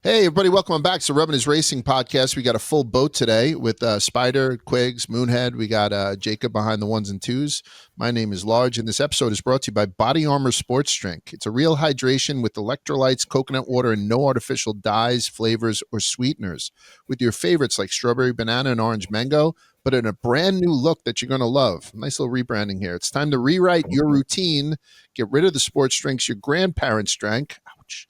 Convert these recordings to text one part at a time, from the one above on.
Hey, everybody, welcome back to Rubbin' Racing Podcast. We got a full boat today with Spider, Quigs, Moonhead. We got Jacob behind the ones and twos. My name is Large, and this episode is brought to you by Body Armor Sports Drink. It's a real hydration with electrolytes, coconut water, and no artificial dyes, flavors, or sweeteners. With your favorites like strawberry, banana, and orange mango, but in a brand new look that you're going to love. Nice little rebranding here. It's time to rewrite your routine, get rid of the sports drinks your grandparents drank. Ouch.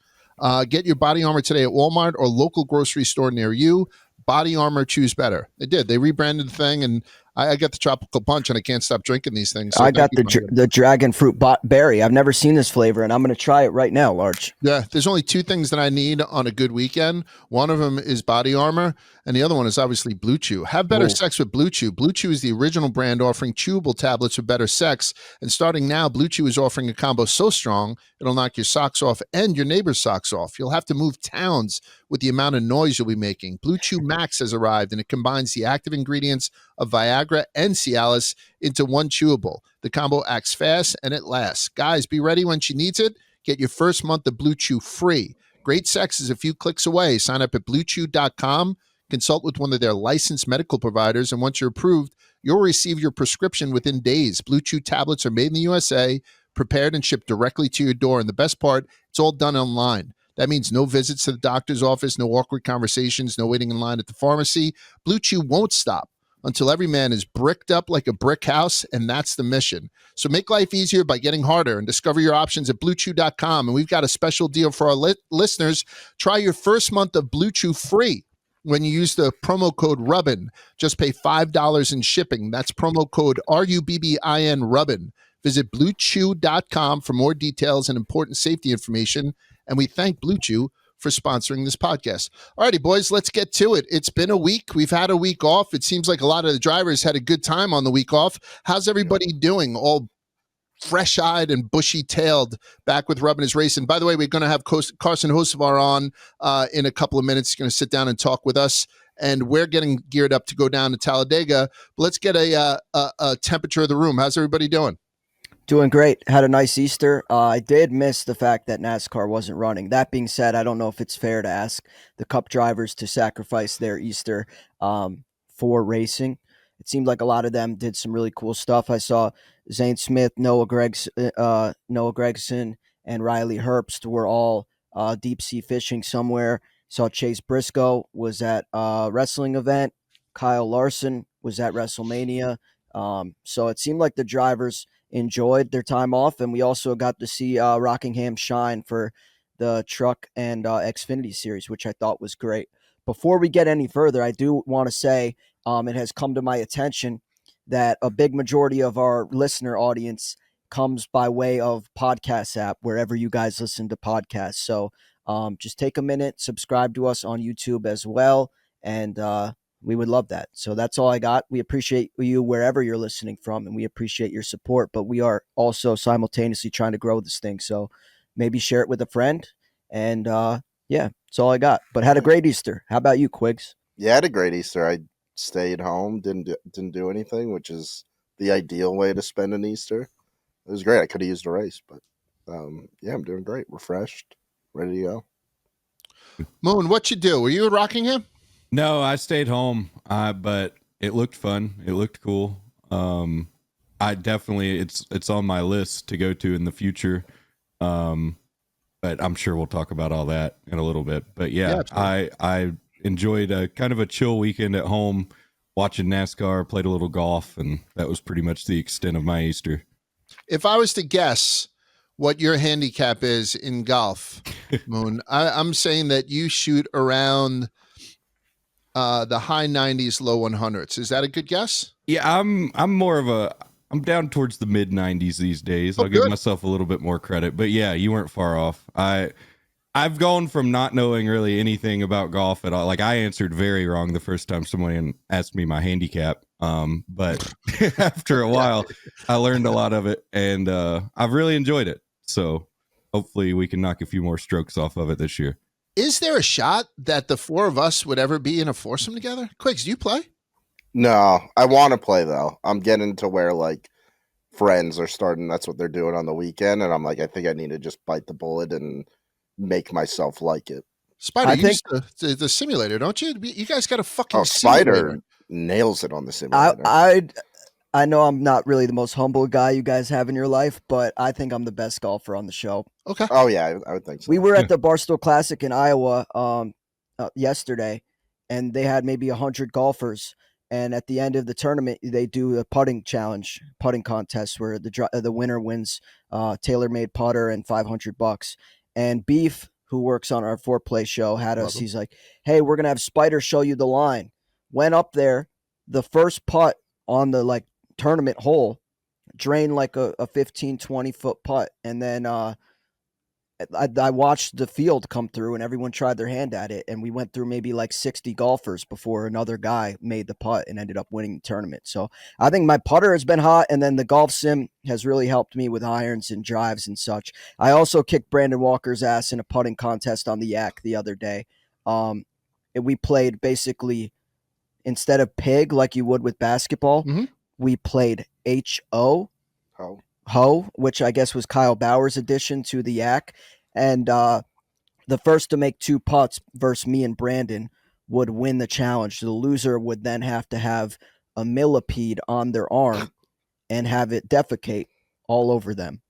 Get your Body Armor today at Walmart or local grocery store near you. Body Armor, choose better. They did. They rebranded the thing, and I got the tropical punch, and I can't stop drinking these things. So I got the dragon fruit berry. I've never seen this flavor, and I'm going to try it right now, Large. Yeah, there's only two things that I need on a good weekend. One of them is Body Armor, and the other one is obviously Blue Chew. Have better sex with Blue Chew. Blue Chew is the original brand offering chewable tablets for better sex. And starting now, Blue Chew is offering a combo so strong, it'll knock your socks off and your neighbor's socks off. You'll have to move towns with the amount of noise you'll be making. Blue Chew Max has arrived, and it combines the active ingredients of Viagra and Cialis into one chewable. The combo acts fast, and it lasts. Guys, be ready when she needs it. Get your first month of Blue Chew free. Great sex is a few clicks away. Sign up at bluechew.com. Consult with one of their licensed medical providers, and once you're approved, you'll receive your prescription within days. Blue Chew tablets are made in the USA, prepared and shipped directly to your door. And the best part, it's all done online. That means no visits to the doctor's office, no awkward conversations, no waiting in line at the pharmacy. Blue Chew won't stop until every man is bricked up like a brick house, and that's the mission. So make life easier by getting harder and discover your options at bluechew.com. And we've got a special deal for our listeners. Try your first month of Blue Chew free when you use the promo code Rubbin. Just pay $5 in shipping. That's promo code RUBBIN Rubbin. Visit bluechew.com for more details and important safety information. And we thank Blue Chew for sponsoring this podcast. All righty, boys, let's get to it. It's been a week. We've had a week off. It seems like a lot of the drivers had a good time on the week off. How's everybody doing? All fresh-eyed and bushy-tailed back with Rubbin' Racing. By the way, we're going to have Carson Hocevar on in a couple of minutes. He's going to sit down and talk with us, and we're getting geared up to go down to Talladega. But let's get a temperature of the room. How's everybody doing? Doing great. Had a nice Easter. I did miss the fact that NASCAR wasn't running. That being said, I don't know if it's fair to ask the Cup drivers to sacrifice their Easter for racing. It seemed like a lot of them did some really cool stuff. I saw Zane Smith, Noah Gregson, and Riley Herbst were all deep sea fishing somewhere. Saw Chase Briscoe was at a wrestling event. Kyle Larson was at WrestleMania. So it seemed like the drivers enjoyed their time off, and we also got to see Rockingham shine for the Truck and Xfinity series, which I thought was great. Before we get any further, I do want to say it has come to my attention that a big majority of our listener audience comes by way of podcast app, wherever you guys listen to podcasts. So just take a minute, subscribe to us on YouTube as well, and we would love that. So that's all I got. We appreciate you wherever you're listening from, and we appreciate your support, but we are also simultaneously trying to grow this thing. So maybe share it with a friend, and yeah, that's all I got. But had a great Easter. How about you, Quigs? Yeah, I had a great Easter. I stayed home, didn't do anything, which is the ideal way to spend an Easter. It was great. I could have used a race, but yeah, I'm doing great. Refreshed, ready to go. Moon, what you do? Were you at Rockingham? No, I stayed home, but it looked fun. It looked cool. I definitely, it's on my list to go to in the future. But I'm sure we'll talk about all that in a little bit. But yeah, I enjoyed a kind of a chill weekend at home, watching NASCAR, played a little golf, and that was pretty much the extent of my Easter. If I was to guess what your handicap is in golf, Moon, I'm saying that you shoot around the high 90s, low 100s. Is that a good guess? Yeah, I'm down towards the mid 90s these days. I'll give myself a little bit more credit, but yeah, you weren't far off. I've gone from not knowing really anything about golf at all. Like, I answered very wrong the first time someone asked me my handicap. But after a while, I learned a lot of it, and I've really enjoyed it. So hopefully we can knock a few more strokes off of it this year. Is there a shot that the four of us would ever be in a foursome together? Quigs, do you play? No, I want to play, though. I'm getting to where, like, friends are starting. That's what they're doing on the weekend. And I'm like, I think I need to just bite the bullet and make myself like it. Spider, you use the simulator, don't you? You guys got a fucking Spider simulator. nails it on the simulator. I know I'm not really the most humble guy you guys have in your life, but I think I'm the best golfer on the show. Okay. Oh yeah, I would think so. We were at the Barstool Classic in Iowa yesterday, and they had maybe 100 golfers. And at the end of the tournament, they do a putting challenge, putting contest where the winner wins tailor-made putter and $500. And Beef, who works on our foreplay show, had us. He's like, "Hey, we're gonna have Spider show you the line." Went up there, the first putt on the tournament hole drained like a 15, 20 foot putt, and then I watched the field come through and everyone tried their hand at it. And we went through maybe like 60 golfers before another guy made the putt and ended up winning the tournament. So I think my putter has been hot. And then the golf sim has really helped me with irons and drives and such. I also kicked Brandon Walker's ass in a putting contest on the Yak the other day. We played basically instead of pig, like you would with basketball, we played HO. Ho, which I guess was Kyle Bauer's addition to the Yak. And the first to make 2 putts versus me and Brandon would win the challenge. The loser would then have to have a millipede on their arm and have it defecate all over them.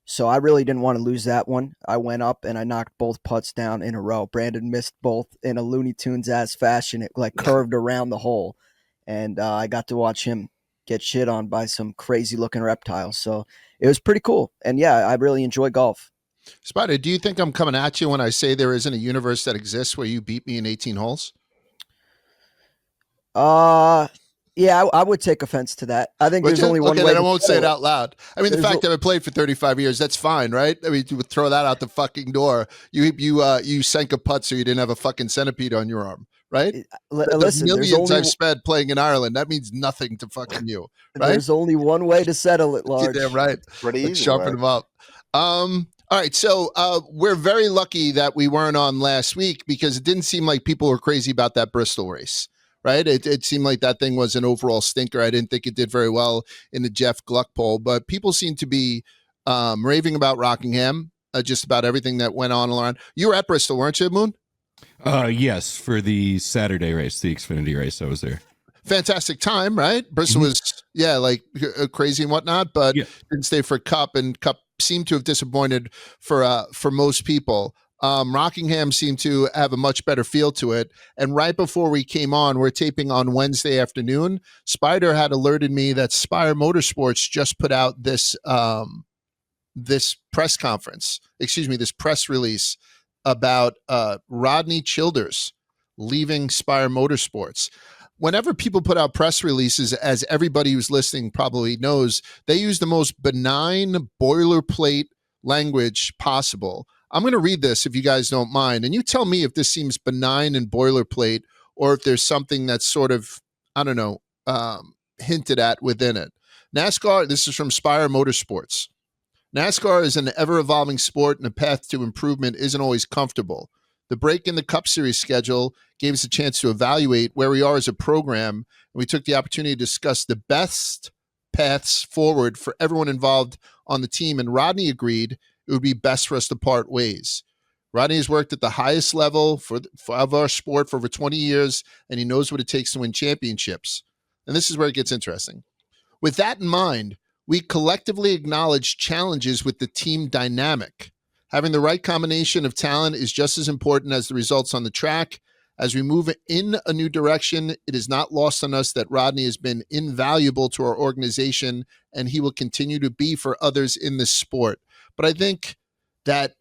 So I really didn't want to lose that one. I went up and I knocked both putts down in a row. Brandon missed both in a Looney Tunes ass fashion. It curved around the hole. And I got to watch him get shit on by some crazy looking reptiles. So it was pretty cool. And yeah, I really enjoy golf. Spider, do you think I'm coming at you when I say there isn't a universe that exists where you beat me in 18 holes? Yeah, I would take offense to that. I think there's only one way. I won't say it out loud. I mean, the fact that I played for 35 years, that's fine, right? I mean, you would throw that out the fucking door. You sank a putt so you didn't have a fucking centipede on your arm, right? Listen, the millions I've spent playing in Ireland, that means nothing to fucking you, right? There's only one way to settle it, Large. You're damn right. Pretty easy. Sharpen them up. All right, so we're very lucky that we weren't on last week because it didn't seem like people were crazy about that Bristol race. Right. It seemed like that thing was an overall stinker. I didn't think it did very well in the Jeff Gluck poll, but people seem to be raving about Rockingham, just about everything that went on around. You were at Bristol, weren't you, Moon? Yes, for the Saturday race, the Xfinity race. I was there. Fantastic time, right? Bristol was, crazy and whatnot, but didn't stay for Cup, and Cup seemed to have disappointed for most people. Rockingham seemed to have a much better feel to it. And right before we came on, we're taping on Wednesday afternoon. Spider had alerted me that Spire Motorsports just put out this press release about Rodney Childers leaving Spire Motorsports. Whenever people put out press releases, as everybody who's listening probably knows, they use the most benign boilerplate language possible. I'm going to read this if you guys don't mind, and you tell me if this seems benign and boilerplate or if there's something that's sort of, hinted at within it. NASCAR, this is from Spire Motorsports. NASCAR is an ever-evolving sport, and the path to improvement isn't always comfortable. The break in the Cup Series schedule gave us a chance to evaluate where we are as a program, and we took the opportunity to discuss the best paths forward for everyone involved on the team, and Rodney agreed it would be best for us to part ways. Rodney has worked at the highest level of our sport for over 20 years, and he knows what it takes to win championships. And this is where it gets interesting. With that in mind, we collectively acknowledge challenges with the team dynamic. Having the right combination of talent is just as important as the results on the track. As we move in a new direction, it is not lost on us that Rodney has been invaluable to our organization, and he will continue to be for others in this sport. But I think that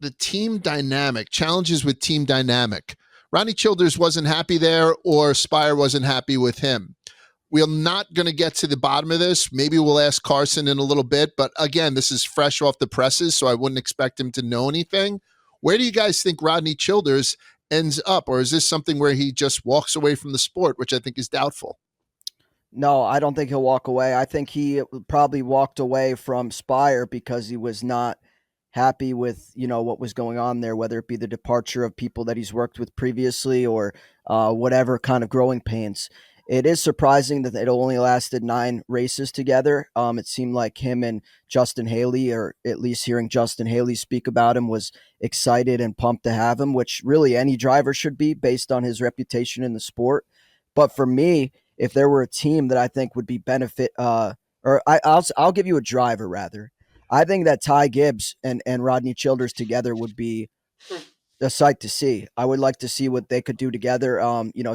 the team dynamic, challenges with team dynamic, Rodney Childers wasn't happy there, or Spire wasn't happy with him. We're not going to get to the bottom of this. Maybe we'll ask Carson in a little bit. But again, this is fresh off the presses, so I wouldn't expect him to know anything. Where do you guys think Rodney Childers ends up? Or is this something where he just walks away from the sport, which I think is doubtful? No, I don't think he'll walk away. I think he probably walked away from Spire because he was not happy with, what was going on there, whether it be the departure of people that he's worked with previously or whatever kind of growing pains. it is surprising that it only lasted 9 races together. It seemed like him and Justin Haley, or at least hearing Justin Haley speak about him, was excited and pumped to have him, which really any driver should be based on his reputation in the sport. But for me, if there were a team that I think would be benefit, I'll give you a driver rather. I think that Ty Gibbs and Rodney Childers together would be a sight to see. I would like to see what they could do together.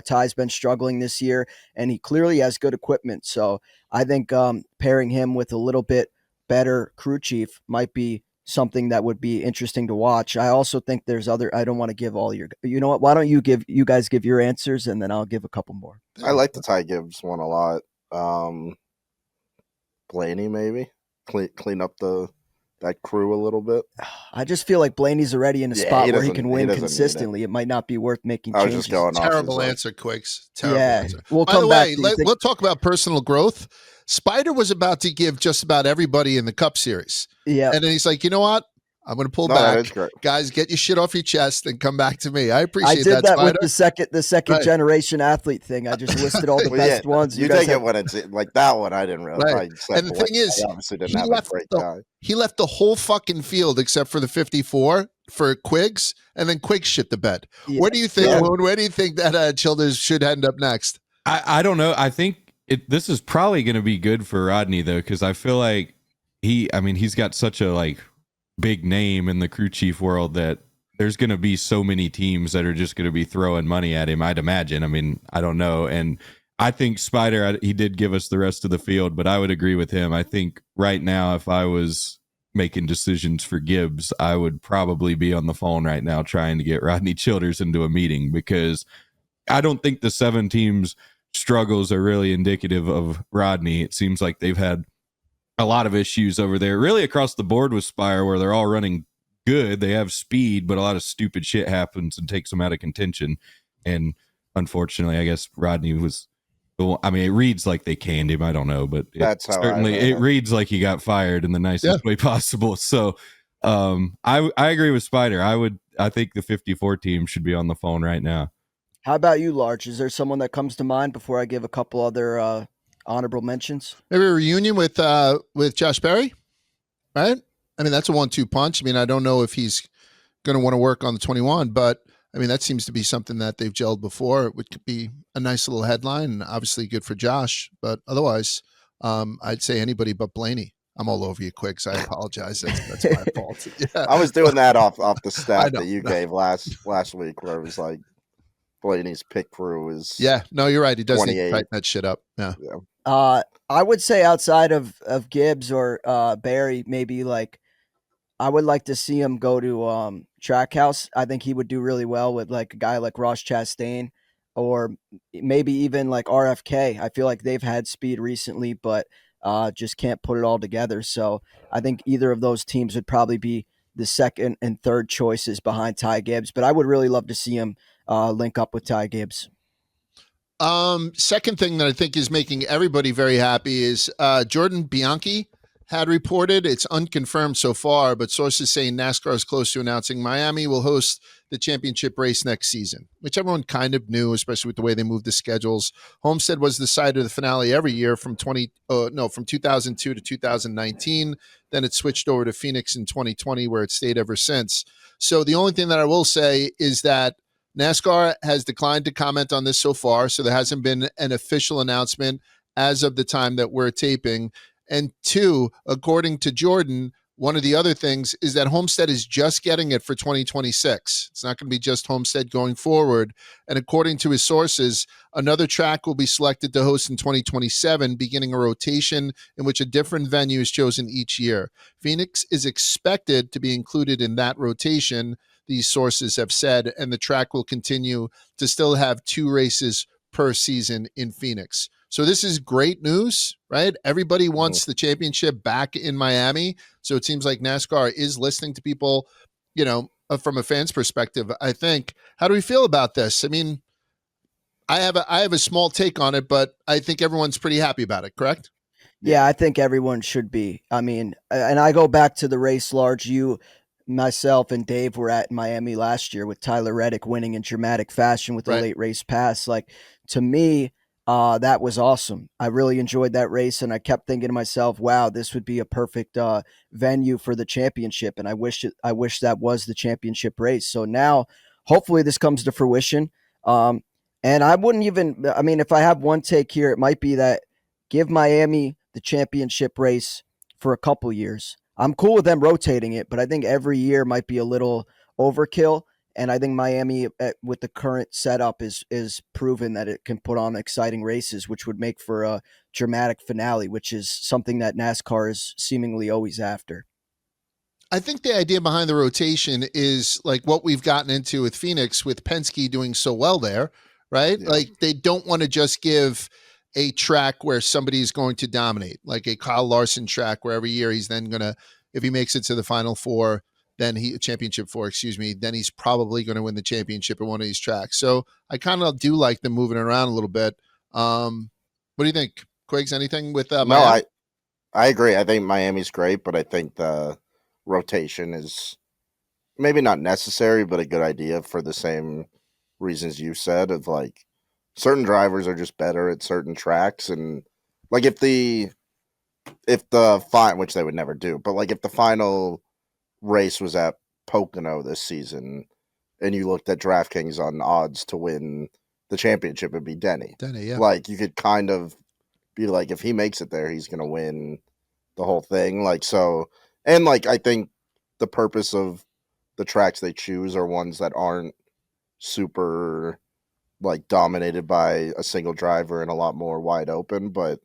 Ty's been struggling this year, and he clearly has good equipment. So I think pairing him with a little bit better crew chief might be something that would be interesting to watch. I also think there's other. I don't want to give all your. You know what? Why don't you guys give your answers, and then I'll give a couple more. I like the Ty Gibbs one a lot. Blaney maybe clean up that crew a little bit. I just feel like Blaney's already in a spot where he can win consistently. It might not be worth making changes. I was just going Terrible answer, Quigs. Terrible answer. We'll By come the back. way, we'll talk about personal growth. Spider was about to give just about everybody in the Cup Series. Yeah. And then he's like, you know what? I'm going to pull back. Guys, get your shit off your chest and come back to me. I appreciate that, that Spider. With the second generation athlete thing. I just listed all the best ones. You take it when it's like that one. I didn't really. Right. And the thing is, he left the whole fucking field except for the 54 for Quigs, and then Quigs shit the bed. Yeah. Where do you think? Where do you think that Childers should end up next? I don't know. I think this is probably going to be good for Rodney though, because I feel like he's got such a big name in the crew chief world that there's going to be so many teams that are just going to be throwing money at him, I'd imagine. I mean, I don't know. And I think Spider, he did give us the rest of the field, but I would agree with him. I think right now, if I was making decisions for Gibbs, I would probably be on the phone right now trying to get Rodney Childers into a meeting, because I don't think the 7 teams' struggles are really indicative of Rodney. It seems like they've had a lot of issues over there, really across the board with Spire, where they're all running good. They have speed, but a lot of stupid shit happens and takes them out of contention. And unfortunately, I guess Rodney was the one. I mean, it reads like they canned him. I don't know, but it reads like he got fired in the nicest way possible. So I agree with Spider. I think the 54 team should be on the phone right now. How about you, Large? Is there someone that comes to mind before I give a couple other honorable mentions? Maybe a reunion with Josh Berry, right? I mean, that's a 1-2 punch. I mean, I don't know if he's going to want to work on the 21, but I mean, that seems to be something that they've gelled before. It would be a nice little headline, and obviously good for Josh. But otherwise, I'd say anybody but Blaney. I'm all over you, Quigs. I apologize. That's my fault. Yeah. I was doing that off the stat that you gave last week, where it was like Blaney's pick crew is. Yeah, no, you're right. He does need to tighten that shit up. Yeah. I would say outside of Gibbs or Barry, maybe I would like to see him go to Trackhouse. I think he would do really well with a guy like Ross Chastain, or maybe even RFK. I feel like they've had speed recently, but just can't put it all together. So I think either of those teams would probably be the second and third choices behind Ty Gibbs. But I would really love to see him link up with Ty Gibbs. Second thing that I think is making everybody very happy is Jordan Bianchi had reported, it's unconfirmed so far, but sources saying NASCAR is close to announcing Miami will host the championship race next season, which everyone kind of knew, especially with the way they moved the schedules. Homestead was the site of the finale every year from 2002 to 2019. Then it switched over to Phoenix in 2020, where it stayed ever since. So the only thing that I will say is that NASCAR has declined to comment on this so far, so there hasn't been an official announcement as of the time that we're taping. And 2, according to Jordan, one of the other things is that Homestead is just getting it for 2026. It's not going to be just Homestead going forward. And according to his sources, another track will be selected to host in 2027, beginning a rotation in which a different venue is chosen each year. Phoenix is expected to be included in that rotation, these sources have said, and the track will continue to still have 2 races per season in Phoenix. So this is great news, right? Everybody wants the championship back in Miami. So it seems like NASCAR is listening to people, from a fan's perspective, I think. How do we feel about this? I mean, I have a small take on it, but I think everyone's pretty happy about it, correct? Yeah, I think everyone should be. I mean, and I go back to the race, Large. Myself and Dave were at Miami last year with Tyler Reddick winning in dramatic fashion with the late race pass. To me, That was awesome. I really enjoyed that race, and I kept thinking to myself, wow, this would be a perfect venue for the championship. And I wish that was the championship race. So now, hopefully, this comes to fruition. And I wouldn't even, I mean, if I have one take here, it might be that give Miami the championship race for a couple years. I'm cool with them rotating it, but I think every year might be a little overkill. And I think Miami, with the current setup, is proven that it can put on exciting races, which would make for a dramatic finale, which is something that NASCAR is seemingly always after. I think the idea behind the rotation is like what we've gotten into with Phoenix, with Penske doing so well there, right? Yeah. Like they don't want to just give a track where somebody's going to dominate, like a Kyle Larson track where every year he's then going to, if he makes it to the final four, then championship four, then he's probably going to win the championship at one of these tracks. So I kind of do like them moving around a little bit. What do you think, Quigs? Anything with No, Miami? I agree. I think Miami's great, but I think the rotation is maybe not necessary, but a good idea for the same reasons you said, of like certain drivers are just better at certain tracks. And like if the final, which they would never do, but like if the final race was at Pocono this season and you looked at DraftKings on odds to win the championship, it'd be Denny. Yeah. Like you could kind of be like, if he makes it there, he's gonna win the whole thing. Like, so, and like I think the purpose of the tracks they choose are ones that aren't super like dominated by a single driver and a lot more wide open. But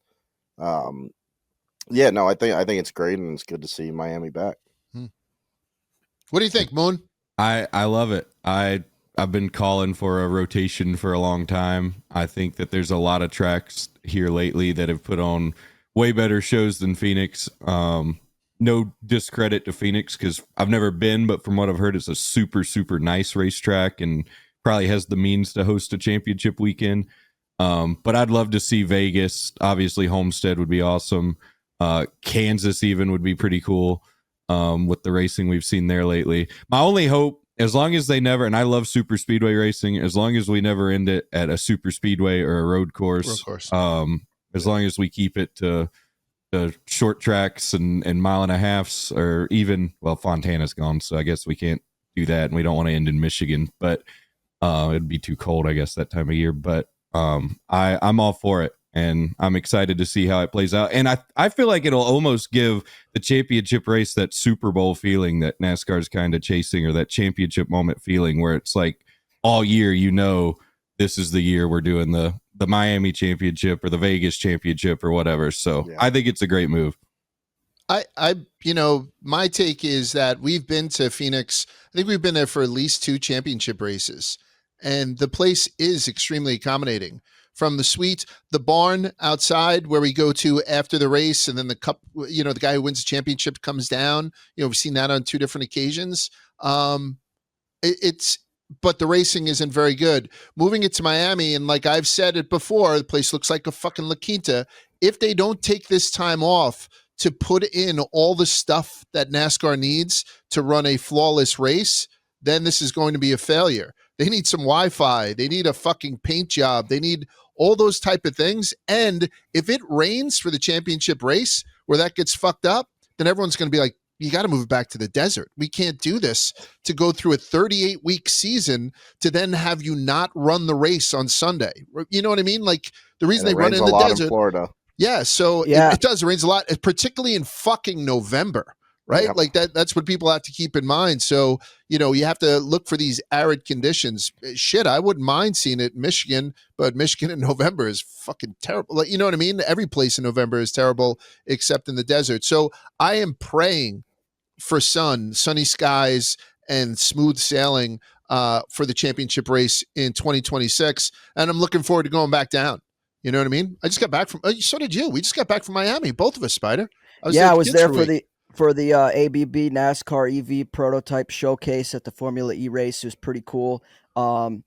yeah, no, I think it's great, and it's good to see Miami back. What do you think, Moon? I love it. I've been calling for a rotation for a long time. I think that there's a lot of tracks here lately that have put on way better shows than Phoenix. No discredit to Phoenix because I've never been, but from what I've heard, it's a super, super nice racetrack and probably has the means to host a championship weekend. But I'd love to see Vegas. Obviously, Homestead would be awesome. Kansas even would be pretty cool. With the racing we've seen there lately. My only hope, as long as they never, and I love super speedway racing, as long as we never end it at a super speedway or a road course. As long as we keep it to the short tracks and mile and a halfs, or even, well, Fontana's gone, so I guess we can't do that, and we don't want to end in Michigan, but it'd be too cold, I guess, that time of year. But I'm all for it. And I'm excited to see how it plays out. And I feel like it'll almost give the championship race that Super Bowl feeling that NASCAR's kind of chasing, or that championship moment feeling where it's like all year, this is the year we're doing the Miami championship or the Vegas championship or whatever. So yeah. I think it's a great move. My take is that we've been to Phoenix. I think we've been there for at least 2 championship races, and the place is extremely accommodating. From the suite, the barn outside where we go to after the race, and then the cup, the guy who wins the championship comes down. We've seen that on 2 different occasions. But the racing isn't very good. Moving it to Miami, and like I've said it before, the place looks like a fucking La Quinta. If they don't take this time off to put in all the stuff that NASCAR needs to run a flawless race, then this is going to be a failure. They need some Wi-Fi. They need a fucking paint job. They need all those type of things. And if it rains for the championship race where that gets fucked up, then everyone's going to be like, you got to move it back to the desert. We can't do this to go through a 38-week season to then have you not run the race on Sunday. You know what I mean? Like the reason they run it in the desert. In Florida. Yeah, so yeah. It does. It rains a lot, particularly in fucking November. Right? Yep. Like that's what people have to keep in mind. So, you have to look for these arid conditions. Shit, I wouldn't mind seeing it in Michigan, but Michigan in November is fucking terrible. Like, you know what I mean? Every place in November is terrible except in the desert. So I am praying for sunny skies and smooth sailing for the championship race in 2026. And I'm looking forward to going back down. You know what I mean? I just got back from, so did you. We just got back from Miami, both of us, Spider. I was there for the ABB NASCAR EV prototype showcase at the Formula E race. It was pretty cool. And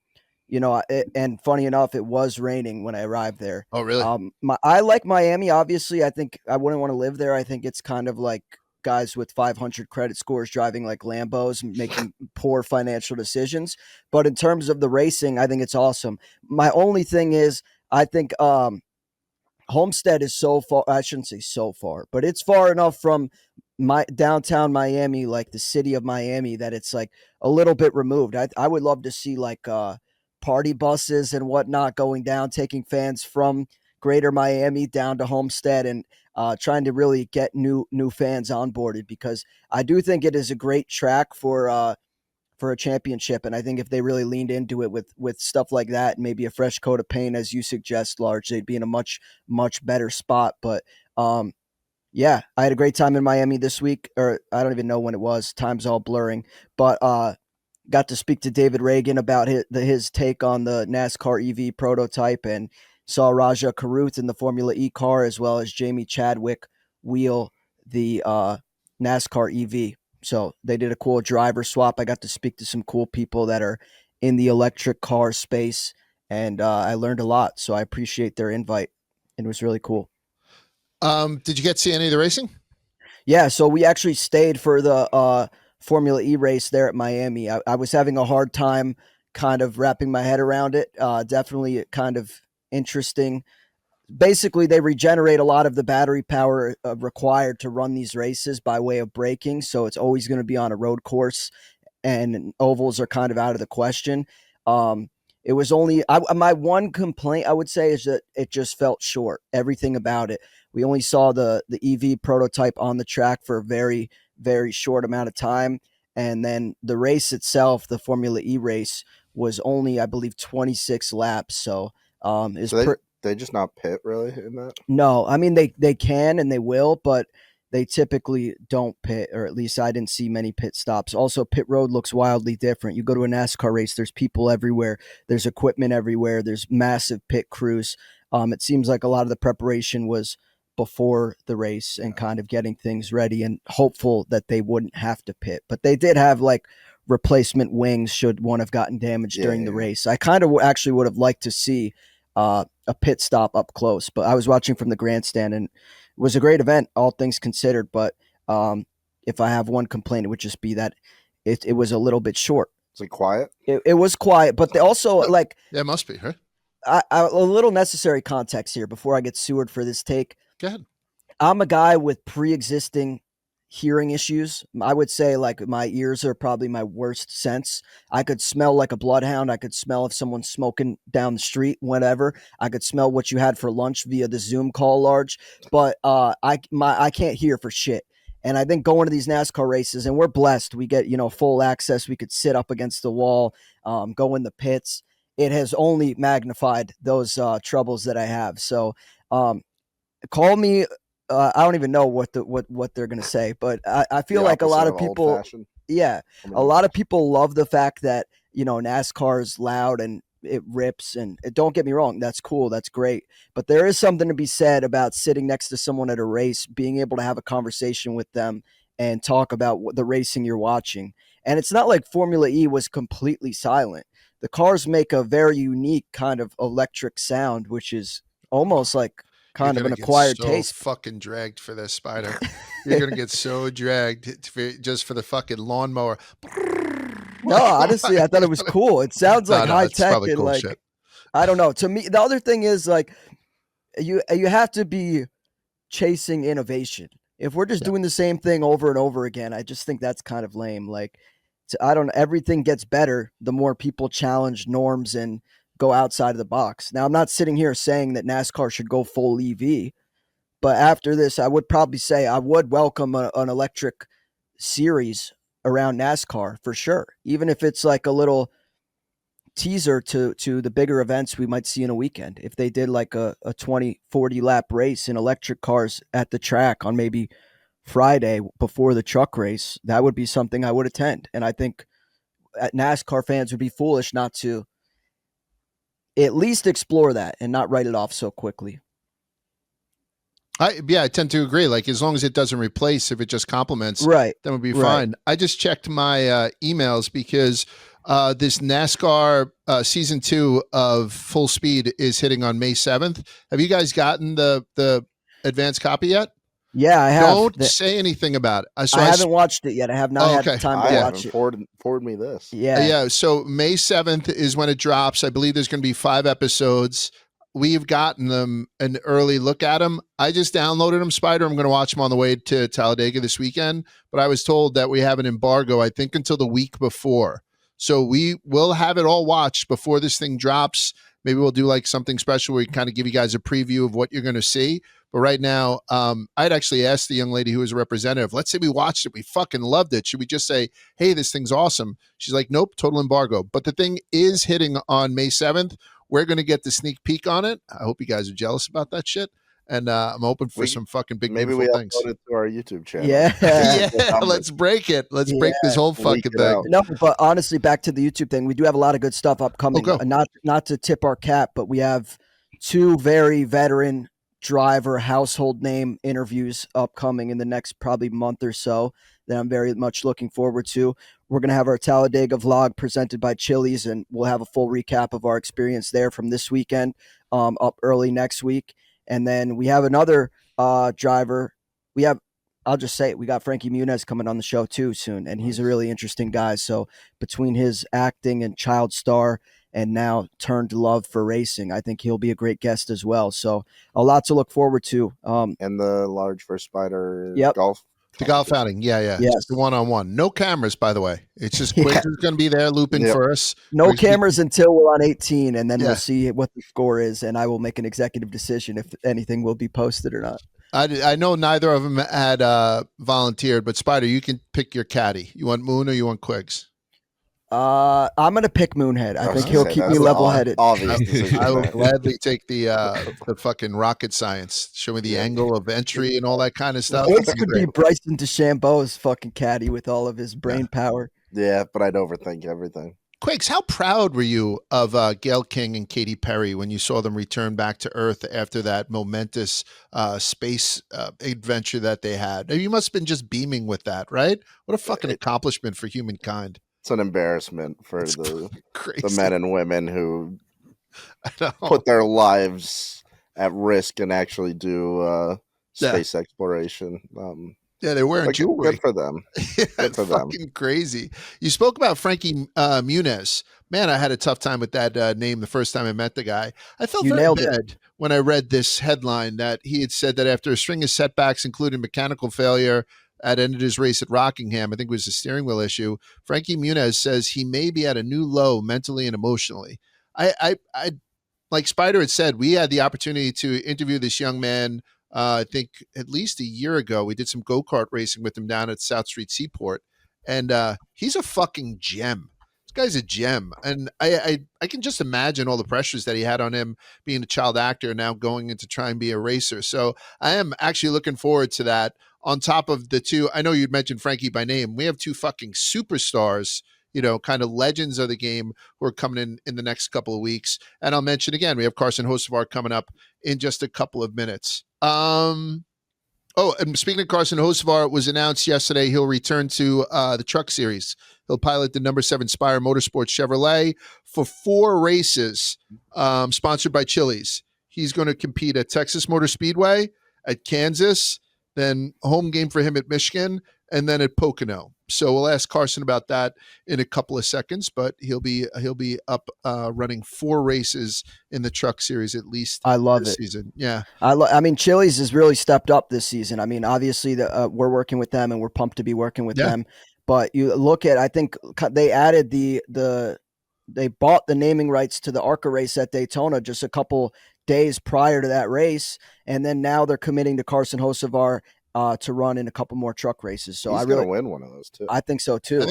funny enough, it was raining when I arrived there. Oh, really? I like Miami. Obviously, I think I wouldn't want to live there. I think it's kind of like guys with 500 credit scores driving like Lambos, making poor financial decisions. But in terms of the racing, I think it's awesome. My only thing is, I think Homestead is so far. I shouldn't say so far, but it's far enough from my downtown Miami, like the city of Miami, that it's like a little bit removed. I would love to see like party buses and whatnot going down, taking fans from greater Miami down to Homestead and trying to really get new fans onboarded, because I do think it is a great track for a championship. And I think if they really leaned into it with stuff like that, maybe a fresh coat of paint, as you suggest, Large, they'd be in a much, much better spot. But yeah, I had a great time in Miami this week, or I don't even know when it was. Time's all blurring, but got to speak to David Reagan about his take on the NASCAR EV prototype, and saw Raja Karuth in the Formula E car, as well as Jamie Chadwick wheel the NASCAR EV. So they did a cool driver swap. I got to speak to some cool people that are in the electric car space, and I learned a lot. So I appreciate their invite. It was really cool. Did you get to see any of the racing? Yeah, so we actually stayed for the Formula E race there at Miami. I was having a hard time kind of wrapping my head around it. Definitely kind of interesting. Basically, they regenerate a lot of the battery power required to run these races by way of braking. So it's always going to be on a road course, and ovals are kind of out of the question. It was only my one complaint, I would say, is that it just felt short. Everything about it. We only saw the EV prototype on the track for a very, very short amount of time. And then the race itself, the Formula E race, was only, I believe, 26 laps. So they just not pit really in that? No, I mean, they can and they will, but they typically don't pit, or at least I didn't see many pit stops. Also, pit road looks wildly different. You go to a NASCAR race, there's people everywhere. There's equipment everywhere. There's massive pit crews. It seems like a lot of the preparation was before the race and kind of getting things ready and hopeful that they wouldn't have to pit. But they did have like replacement wings should one have gotten damaged during the race. I kind of actually would have liked to see a pit stop up close, but I was watching from the grandstand, and it was a great event, all things considered. But if I have one complaint, it would just be that it was a little bit short. Is it quiet? It was quiet, but they also like it must be, right? A little necessary context here before I get sewered for this take. Go ahead. I'm a guy with pre-existing hearing issues. I would say like my ears are probably my worst sense. I could smell like a bloodhound. I could smell if someone's smoking down the street, whatever. I could smell what you had for lunch via the Zoom call, Large. But I can't hear for shit. And I think going to these NASCAR races, and we're blessed, we get, full access. We could sit up against the wall, go in the pits. It has only magnified those troubles that I have. So call me. I don't even know what they're going to say, but I feel like a lot of people, a lot of people love the fact that, NASCAR is loud and it rips, and don't get me wrong. That's cool. That's great. But there is something to be said about sitting next to someone at a race, being able to have a conversation with them and talk about the racing you're watching. And it's not like Formula E was completely silent. The cars make a very unique kind of electric sound, which is almost like kind of an acquired taste. Fucking dragged for this, Spider. You're gonna get so dragged just for the fucking lawnmower. No, honestly, I thought it was cool. It sounds like high tech and cool like shit. I don't know. To me, the other thing is like you have to be chasing innovation. If we're just doing the same thing over and over again, I just think that's kind of lame. Like everything gets better the more people challenge norms and go outside of the box. Now, I'm not sitting here saying that NASCAR should go full EV, but after this, I would probably say I would welcome an electric series around NASCAR for sure, even if it's like a little teaser to the bigger events we might see in a weekend. If they did like a 20, 40 lap race in electric cars at the track on maybe Friday before the truck race, that would be something I would attend. And I think NASCAR fans would be foolish not to at least explore that and not write it off so quickly. I tend to agree. Like, as long as it doesn't replace, if it just complements, right, then we'll be fine. I just checked my emails because this NASCAR season 2 of Full Speed is hitting on May 7th. Have you guys gotten the advanced copy yet? Yeah, I have. Don't say anything about it. I haven't watched it yet. I have not had time to watch it. Forward me this. Yeah. So May 7th is when it drops. I believe there's going to be 5 episodes. we've gotten them an early look at them. I just downloaded them, Spider. I'm going to watch them on the way to Talladega this weekend. But I was told that we have an embargo, I think, until the week before. So we will have it all watched before this thing drops. Maybe we'll do like something special where we kind of give you guys a preview of what you're going to see. But right now, I'd actually asked the young lady who was a representative, let's say we watched it, we fucking loved it. Should we just say, hey, this thing's awesome? She's like, nope, total embargo. But the thing is hitting on May 7th. We're going to get the sneak peek on it. I hope you guys are jealous about that shit. And I'm hoping for some fucking big maybe beautiful we things. upload it to our YouTube channel. Yeah. Let's break it. Let's break this whole fucking thing. No, but honestly, back to the YouTube thing, we do have a lot of good stuff upcoming. Not to tip our cap, but we have 2 very veteran driver household name interviews upcoming in the next probably month or so that I'm very much looking forward to. We're going to have our Talladega vlog presented by Chili's, and we'll have a full recap of our experience there from this weekend up early next week. And then we have another driver. I'll just say it, we got Frankie Muniz coming on the show too soon, and he's a really interesting guy. So between his acting and child star and now turned love for racing, I think he'll be a great guest as well. So a lot to look forward to. And the large for Spider golf. The golf outing. Yeah. Yes. Just the one-on-one. No cameras, by the way. It's just Quigs is going to be there looping for us. No cameras until we're on 18, and then we'll see what the score is, and I will make an executive decision if anything will be posted or not. I know neither of them had volunteered, but Spider, you can pick your caddy. You want Moon or you want Quigs? I'm going to pick Moonhead. I think he'll keep me level-headed. Obvious. I will gladly take the fucking rocket science. Show me the angle of entry and all that kind of stuff. Quigs could be Bryson DeChambeau's fucking caddy with all of his brain power. Yeah, but I'd overthink everything. Quigs, how proud were you of Gail King and Katy Perry when you saw them return back to Earth after that momentous space adventure that they had? You must have been just beaming with that, right? What a fucking accomplishment for humankind. It's an embarrassment for the men and women who put their lives at risk and actually do space exploration. They're wearing jewelry. Good for them. Good for fucking them. Crazy. You spoke about Frankie Muniz. Man, I had a tough time with that name the first time I met the guy. I felt very bad when I read this headline that he had said that after a string of setbacks, including mechanical failure, ended his race at Rockingham, I think it was a steering wheel issue. Frankie Muniz says he may be at a new low mentally and emotionally. I like Spider had said, we had the opportunity to interview this young man. I think at least a year ago, we did some go-kart racing with him down at South Street Seaport, and he's a fucking gem. This guy's a gem, and I can just imagine all the pressures that he had on him being a child actor, now going into try and be a racer. So I am actually looking forward to that. On top of the 2, I know you'd mentioned Frankie by name. We have 2 fucking superstars, kind of legends of the game who are coming in the next couple of weeks. And I'll mention again, we have Carson Hocevar coming up in just a couple of minutes. And speaking of Carson Hocevar, it was announced yesterday he'll return to the Truck Series. He'll pilot the number 7 Spire Motorsports Chevrolet for 4 races, sponsored by Chili's. He's going to compete at Texas Motor Speedway, at Kansas, then home game for him at Michigan, and then at Pocono. So we'll ask Carson about that in a couple of seconds, but he'll be up running 4 races in the Truck Series at least. I love this it. Season. Yeah. I mean, Chili's has really stepped up this season. I mean, obviously we're working with them and we're pumped to be working with them. But you look at, I think they added they bought the naming rights to the ARCA race at Daytona just a couple days prior to that race, and then now they're committing to Carson Hocevar to run in a couple more truck races. So he's going to win one of those too. I think so too.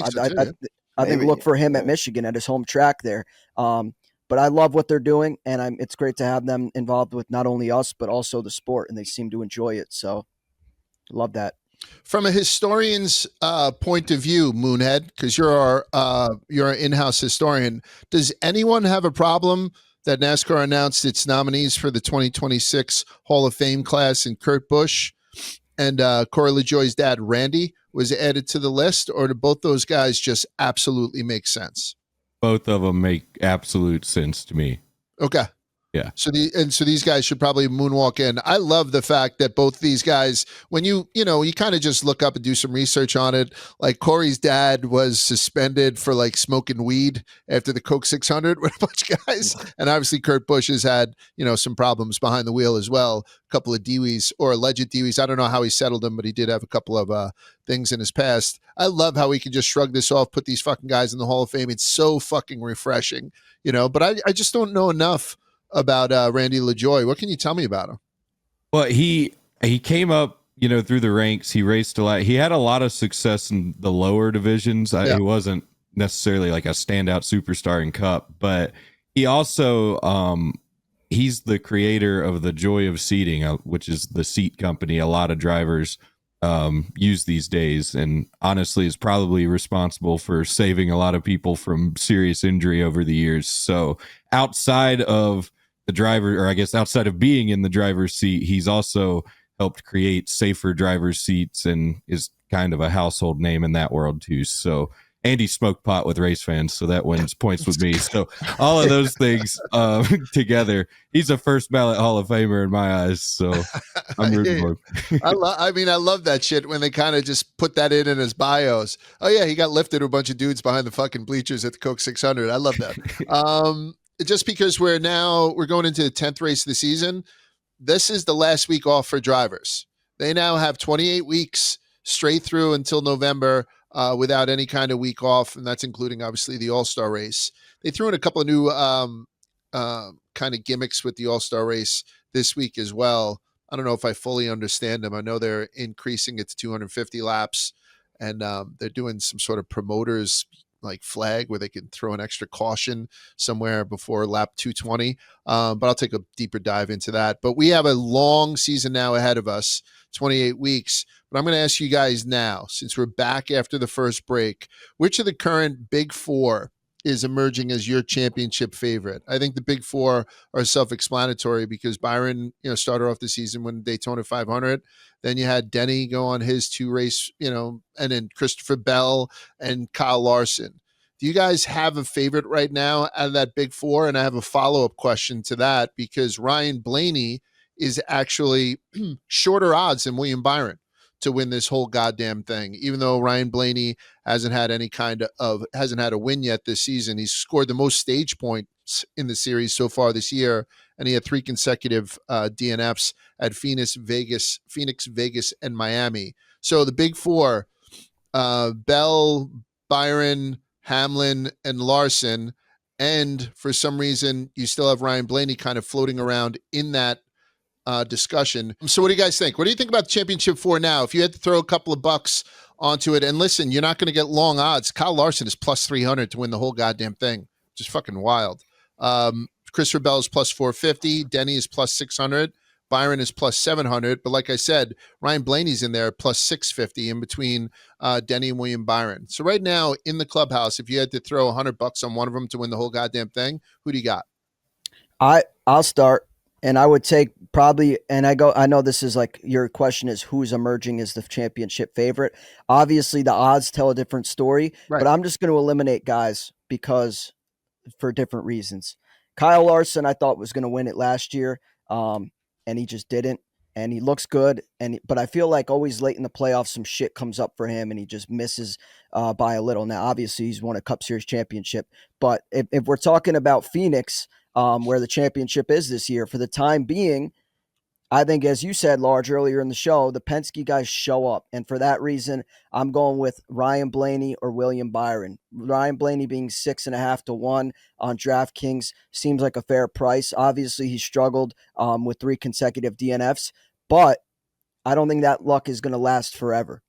I think look for him at Michigan at his home track there. But I love what they're doing, and it's great to have them involved with not only us but also the sport, and they seem to enjoy it. So love that. From a historian's point of view, Moonhead, because you're an in-house historian, does anyone have a problem that NASCAR announced its nominees for the 2026 Hall of Fame class in Kurt Busch and Corey LaJoie's dad, Randy, was added to the list, or do both those guys just absolutely make sense? Both of them make absolute sense to me. Okay. Yeah. So these guys should probably moonwalk in. I love the fact that both these guys, when you kind of just look up and do some research on it, like Corey's dad was suspended for like smoking weed after the Coke 600 with a bunch of guys. And obviously Kurt Busch has had, some problems behind the wheel as well. A couple of DWIs or alleged DWIs. I don't know how he settled them, but he did have a couple of things in his past. I love how he can just shrug this off, put these fucking guys in the Hall of Fame. It's so fucking refreshing, but I just don't know enough about Randy LaJoie. What can you tell me about him? Well, he came up, through the ranks. He raced a lot. He had a lot of success in the lower divisions. He wasn't necessarily like a standout superstar in Cup, but he also he's the creator of the Joy of Seating, which is the seat company a lot of drivers use these days, and honestly is probably responsible for saving a lot of people from serious injury over the years. So outside of the driver, or I guess outside of being in the driver's seat, he's also helped create safer driver's seats and is kind of a household name in that world too. So, and he smoked pot with race fans, so that wins points with me. So all of those things together, he's a first ballot Hall of Famer in my eyes. So I'm rooting for him. I love that shit when they kind of just put that in his bios. Oh yeah, he got lifted to a bunch of dudes behind the fucking bleachers at the Coke 600. I love that. Just because we're going into the 10th race of the season, this is the last week off for drivers. They now have 28 weeks straight through until November without any kind of week off, and that's including obviously the All-Star race. They threw in a couple of new kind of gimmicks with the All-Star race this week as well. I don't know if I fully understand them. I know they're increasing it to 250 laps, and they're doing some sort of promoters like flag where they can throw an extra caution somewhere before lap 220. But I'll take a deeper dive into that. But we have a long season now ahead of us, 28 weeks. But I'm going to ask you guys now, since we're back after the first break, which of the current big four is emerging as your championship favorite? I think the big four are self-explanatory because Byron, started off the season when Daytona 500. Then you had Denny go on his 2 race, and then Christopher Bell and Kyle Larson. Do you guys have a favorite right now out of that big four? And I have a follow-up question to that because Ryan Blaney is actually shorter odds than William Byron to win this whole goddamn thing. Even though Ryan Blaney hasn't had a win yet this season, he's scored the most stage points in the series so far this year, and he had 3 consecutive DNFs at Phoenix, Vegas, and Miami. So the big four: Bell, Byron, Hamlin, and Larson. And for some reason, you still have Ryan Blaney kind of floating around in that discussion. So what do you guys think? What do you think about the championship four now? If you had to throw a couple of bucks onto it, and listen, you're not going to get long odds. Kyle Larson is plus 300 to win the whole goddamn thing. Just fucking wild. Christopher Bell is plus 450. Denny is plus 600. Byron is plus 700. But like I said, Ryan Blaney's in there plus 650 in between Denny and William Byron. So right now in the clubhouse, if you had to throw $100 on one of them to win the whole goddamn thing, who do you got? I'll start. And I would take probably, and I know this is like your question is who's emerging as the championship favorite. Obviously, the odds tell a different story, right, but I'm just going to eliminate guys because for different reasons. Kyle Larson, I thought was going to win it last year, and he just didn't. And he looks good, but I feel like always late in the playoffs, some shit comes up for him, and he just misses by a little. Now, obviously, he's won a Cup Series championship, but if we're talking about Phoenix, where the championship is this year, for the time being, I think, as you said, Large, earlier in the show, the Penske guys show up. And for that reason, I'm going with Ryan Blaney or William Byron. Ryan Blaney being 6.5 to 1 on DraftKings seems like a fair price. Obviously, he struggled with 3 consecutive DNFs, but I don't think that luck is going to last forever.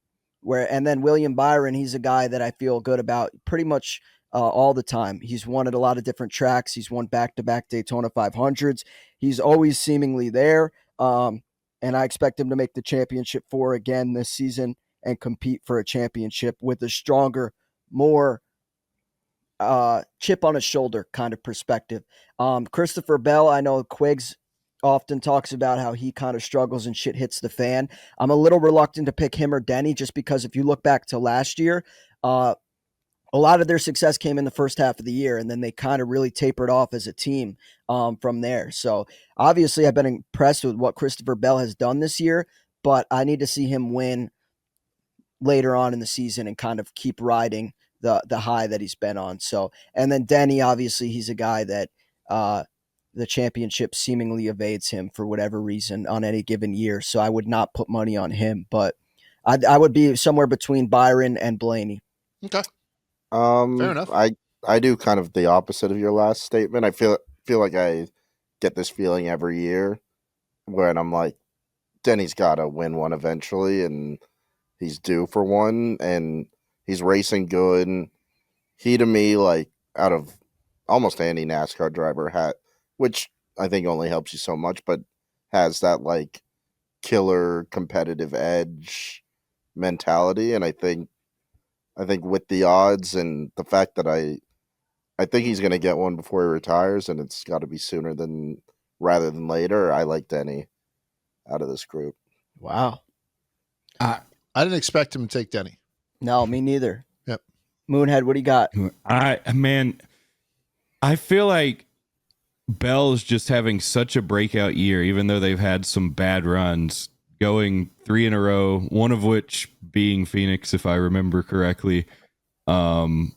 And then William Byron, he's a guy that I feel good about pretty much all the time. He's won at a lot of different tracks. He's won back-to-back Daytona 500s. He's always seemingly there. And I expect him to make the championship four again this season and compete for a championship with a stronger, more chip on his shoulder kind of perspective. Christopher Bell, I know Quigs often talks about how he kind of struggles and shit hits the fan. I'm a little reluctant to pick him or Denny just because if you look back to last year, a lot of their success came in the first half of the year, and then they kind of really tapered off as a team from there. So obviously I've been impressed with what Christopher Bell has done this year, but I need to see him win later on in the season and kind of keep riding the high that he's been on. So, and then Denny, obviously he's a guy that the championship seemingly evades him for whatever reason on any given year. So I would not put money on him, but I would be somewhere between Byron and Blaney. Okay. Fair enough. I do kind of the opposite of your last statement. I feel like I get this feeling every year when I'm like, Denny's got to win one eventually, and he's due for one, and he's racing good. And he, to me, like, out of almost any NASCAR driver, which I think only helps you so much, but has that, like, killer competitive edge mentality. And I think with the odds and the fact that I think he's going to get one before he retires, and it's got to be sooner rather than later, I like Denny out of this group. Wow. I didn't expect him to take Denny. No, me neither. Yep. Moonhead, what do you got? I feel like Bell's just having such a breakout year, even though they've had some bad runs, going 3 in a row, one of which being Phoenix, if I remember correctly. And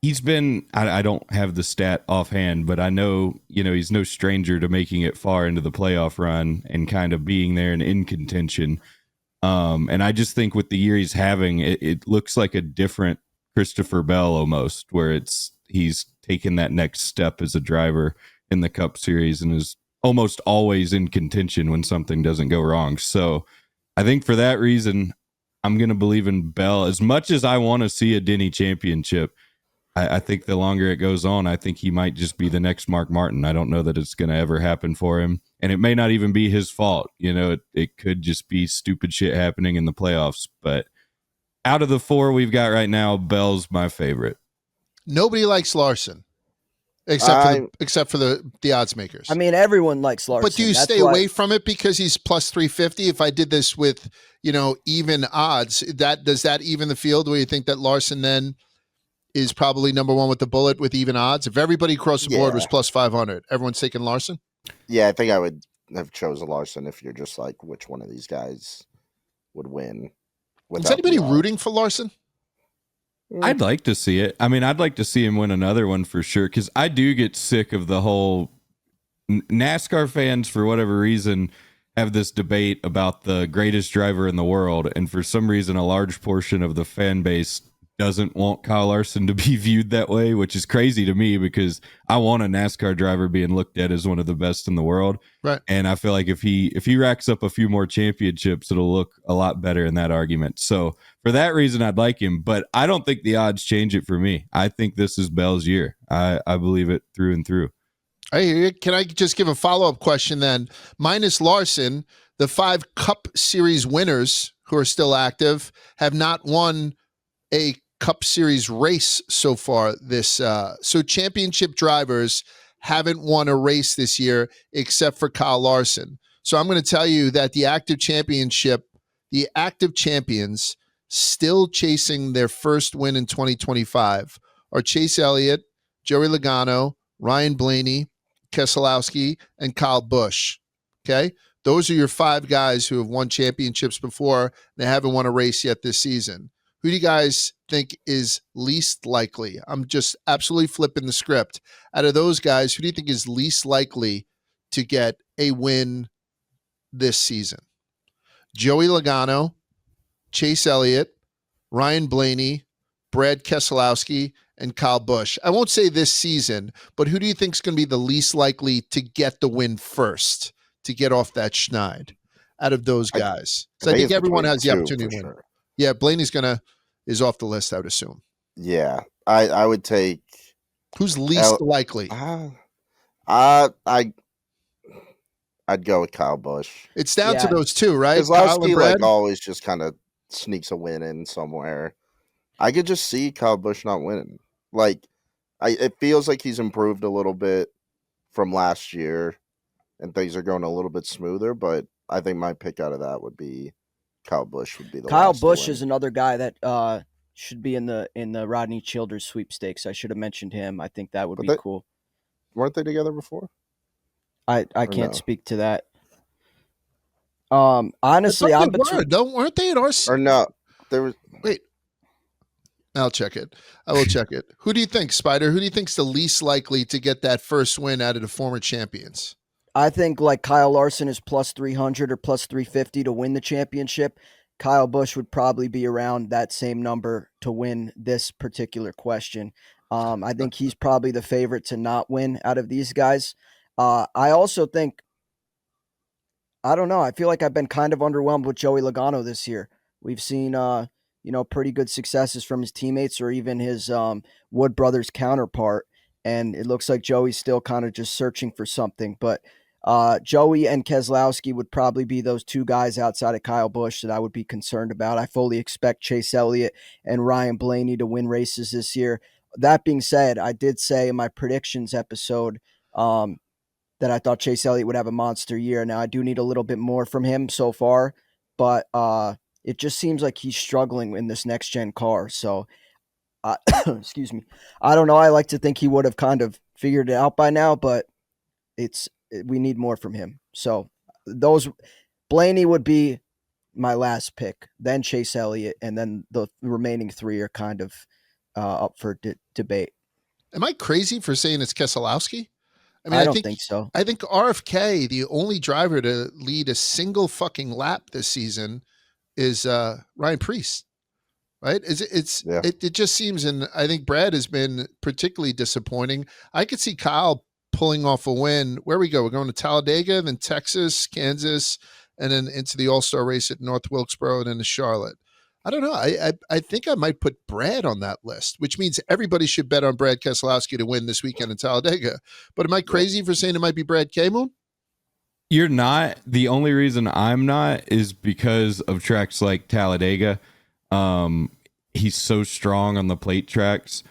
he's been, I don't have the stat offhand, but I know, he's no stranger to making it far into the playoff run and kind of being there and in contention. And I just think with the year he's having, it looks like a different Christopher Bell almost, where he's taken that next step as a driver in the Cup Series and is almost always in contention when something doesn't go wrong. So I think for that reason, I'm going to believe in Bell. As much as I want to see a Denny championship, I think the longer it goes on, I think he might just be the next Mark Martin. I don't know that it's going to ever happen for him. And it may not even be his fault. It could just be stupid shit happening in the playoffs. But out of the 4 we've got right now, Bell's my favorite. Nobody likes Larson. Except for the odds makers. I mean, everyone likes Larson. But do you stay away from it because he's plus 350? If I did this with, even odds, does that even the field where you think that Larson then is probably number 1 with the bullet with even odds? If everybody across the board was plus 500, everyone's taking Larson? Yeah, I think I would have chosen Larson if you're just like, which one of these guys would win? Is anybody rooting for Larson? I'd like to see it. I mean, I'd like to see him win another one for sure, because I do get sick of the whole NASCAR fans, for whatever reason, have this debate about the greatest driver in the world. And for some reason, a large portion of the fan base doesn't want Kyle Larson to be viewed that way, which is crazy to me because I want a NASCAR driver being looked at as one of the best in the world. Right. And I feel like if he racks up a few more championships, it'll look a lot better in that argument. So for that reason, I'd like him, but I don't think the odds change it for me. I think this is Bell's year. I believe it through and through. Can I just give a follow-up question then? Minus Larson, the 5 Cup Series winners who are still active have not won a Cup Series race so far so championship drivers haven't won a race this year except for Kyle Larson. So I'm going to tell you that the active champions still chasing their first win in 2025 are Chase Elliott, Joey Logano, Ryan Blaney, Keselowski, and Kyle Busch. Okay? Those are your 5 guys who have won championships before. And they haven't won a race yet this season. Who do you guys think is least likely? I'm just absolutely flipping the script. Out of those guys, who do you think is least likely to get a win this season? Joey Logano, Chase Elliott, Ryan Blaney, Brad Keselowski, and Kyle Busch. I won't say this season, but who do you think is going to be the least likely to get the win first, to get off that schneid out of those guys? So I think everyone has the opportunity to win. Sure. Yeah, Blaney's is off the list, I would assume. Yeah, I would take. Who's least likely? I'd go with Kyle Busch. It's down to those 2, right? Keselowski like always just kind of sneaks a win in somewhere. I could just see Kyle Busch not winning. Like, it feels like he's improved a little bit from last year, and things are going a little bit smoother. But I think my pick out of that would be Kyle Busch. Kyle Busch is another guy that should be in the Rodney Childers sweepstakes. I should have mentioned him. I think that would be cool. Weren't they together before? I can't speak to that. Honestly, weren't they at RC? Or no, there was. Wait, I'll check it. I will check it. Who do you think, Spider? Who do you think's the least likely to get that first win out of the former champions? I think like Kyle Larson is plus 300 or plus 350 to win the championship. Kyle Busch would probably be around that same number to win this particular question. I think he's probably the favorite to not win out of these guys. I also think, I don't know, I feel like I've been kind of underwhelmed with Joey Logano this year. We've seen, pretty good successes from his teammates or even his Wood Brothers counterpart. And it looks like Joey's still kind of just searching for something. But Joey and Keselowski would probably be those two guys outside of Kyle Busch that I would be concerned about. I fully expect Chase Elliott and Ryan Blaney to win races this year. That being said, I did say in my predictions episode that I thought Chase Elliott would have a monster year. Now, I do need a little bit more from him so far, but it just seems like he's struggling in this next-gen car. So, excuse me. I don't know. I like to think he would have kind of figured it out by now, but we need more from him. So, Blaney would be my last pick, then Chase Elliott, and then the remaining three are kind of up for debate. Am I crazy for saying it's Keselowski? I mean, I don't think so. I think RFK, the only driver to lead a single fucking lap this season, is Ryan Preece, right? It just seems, and I think Brad has been particularly disappointing. I could see Kyle pulling off a win. Where we go? We're going to Talladega, then Texas, Kansas, and then into the All-Star race at North Wilkesboro and then to Charlotte. I don't know. I think I might put Brad on that list, which means everybody should bet on Brad Keselowski to win this weekend in Talladega. But am I crazy for saying it might be Brad K-Moon? You're not. The only reason I'm not is because of tracks like Talladega. He's so strong on the plate tracks,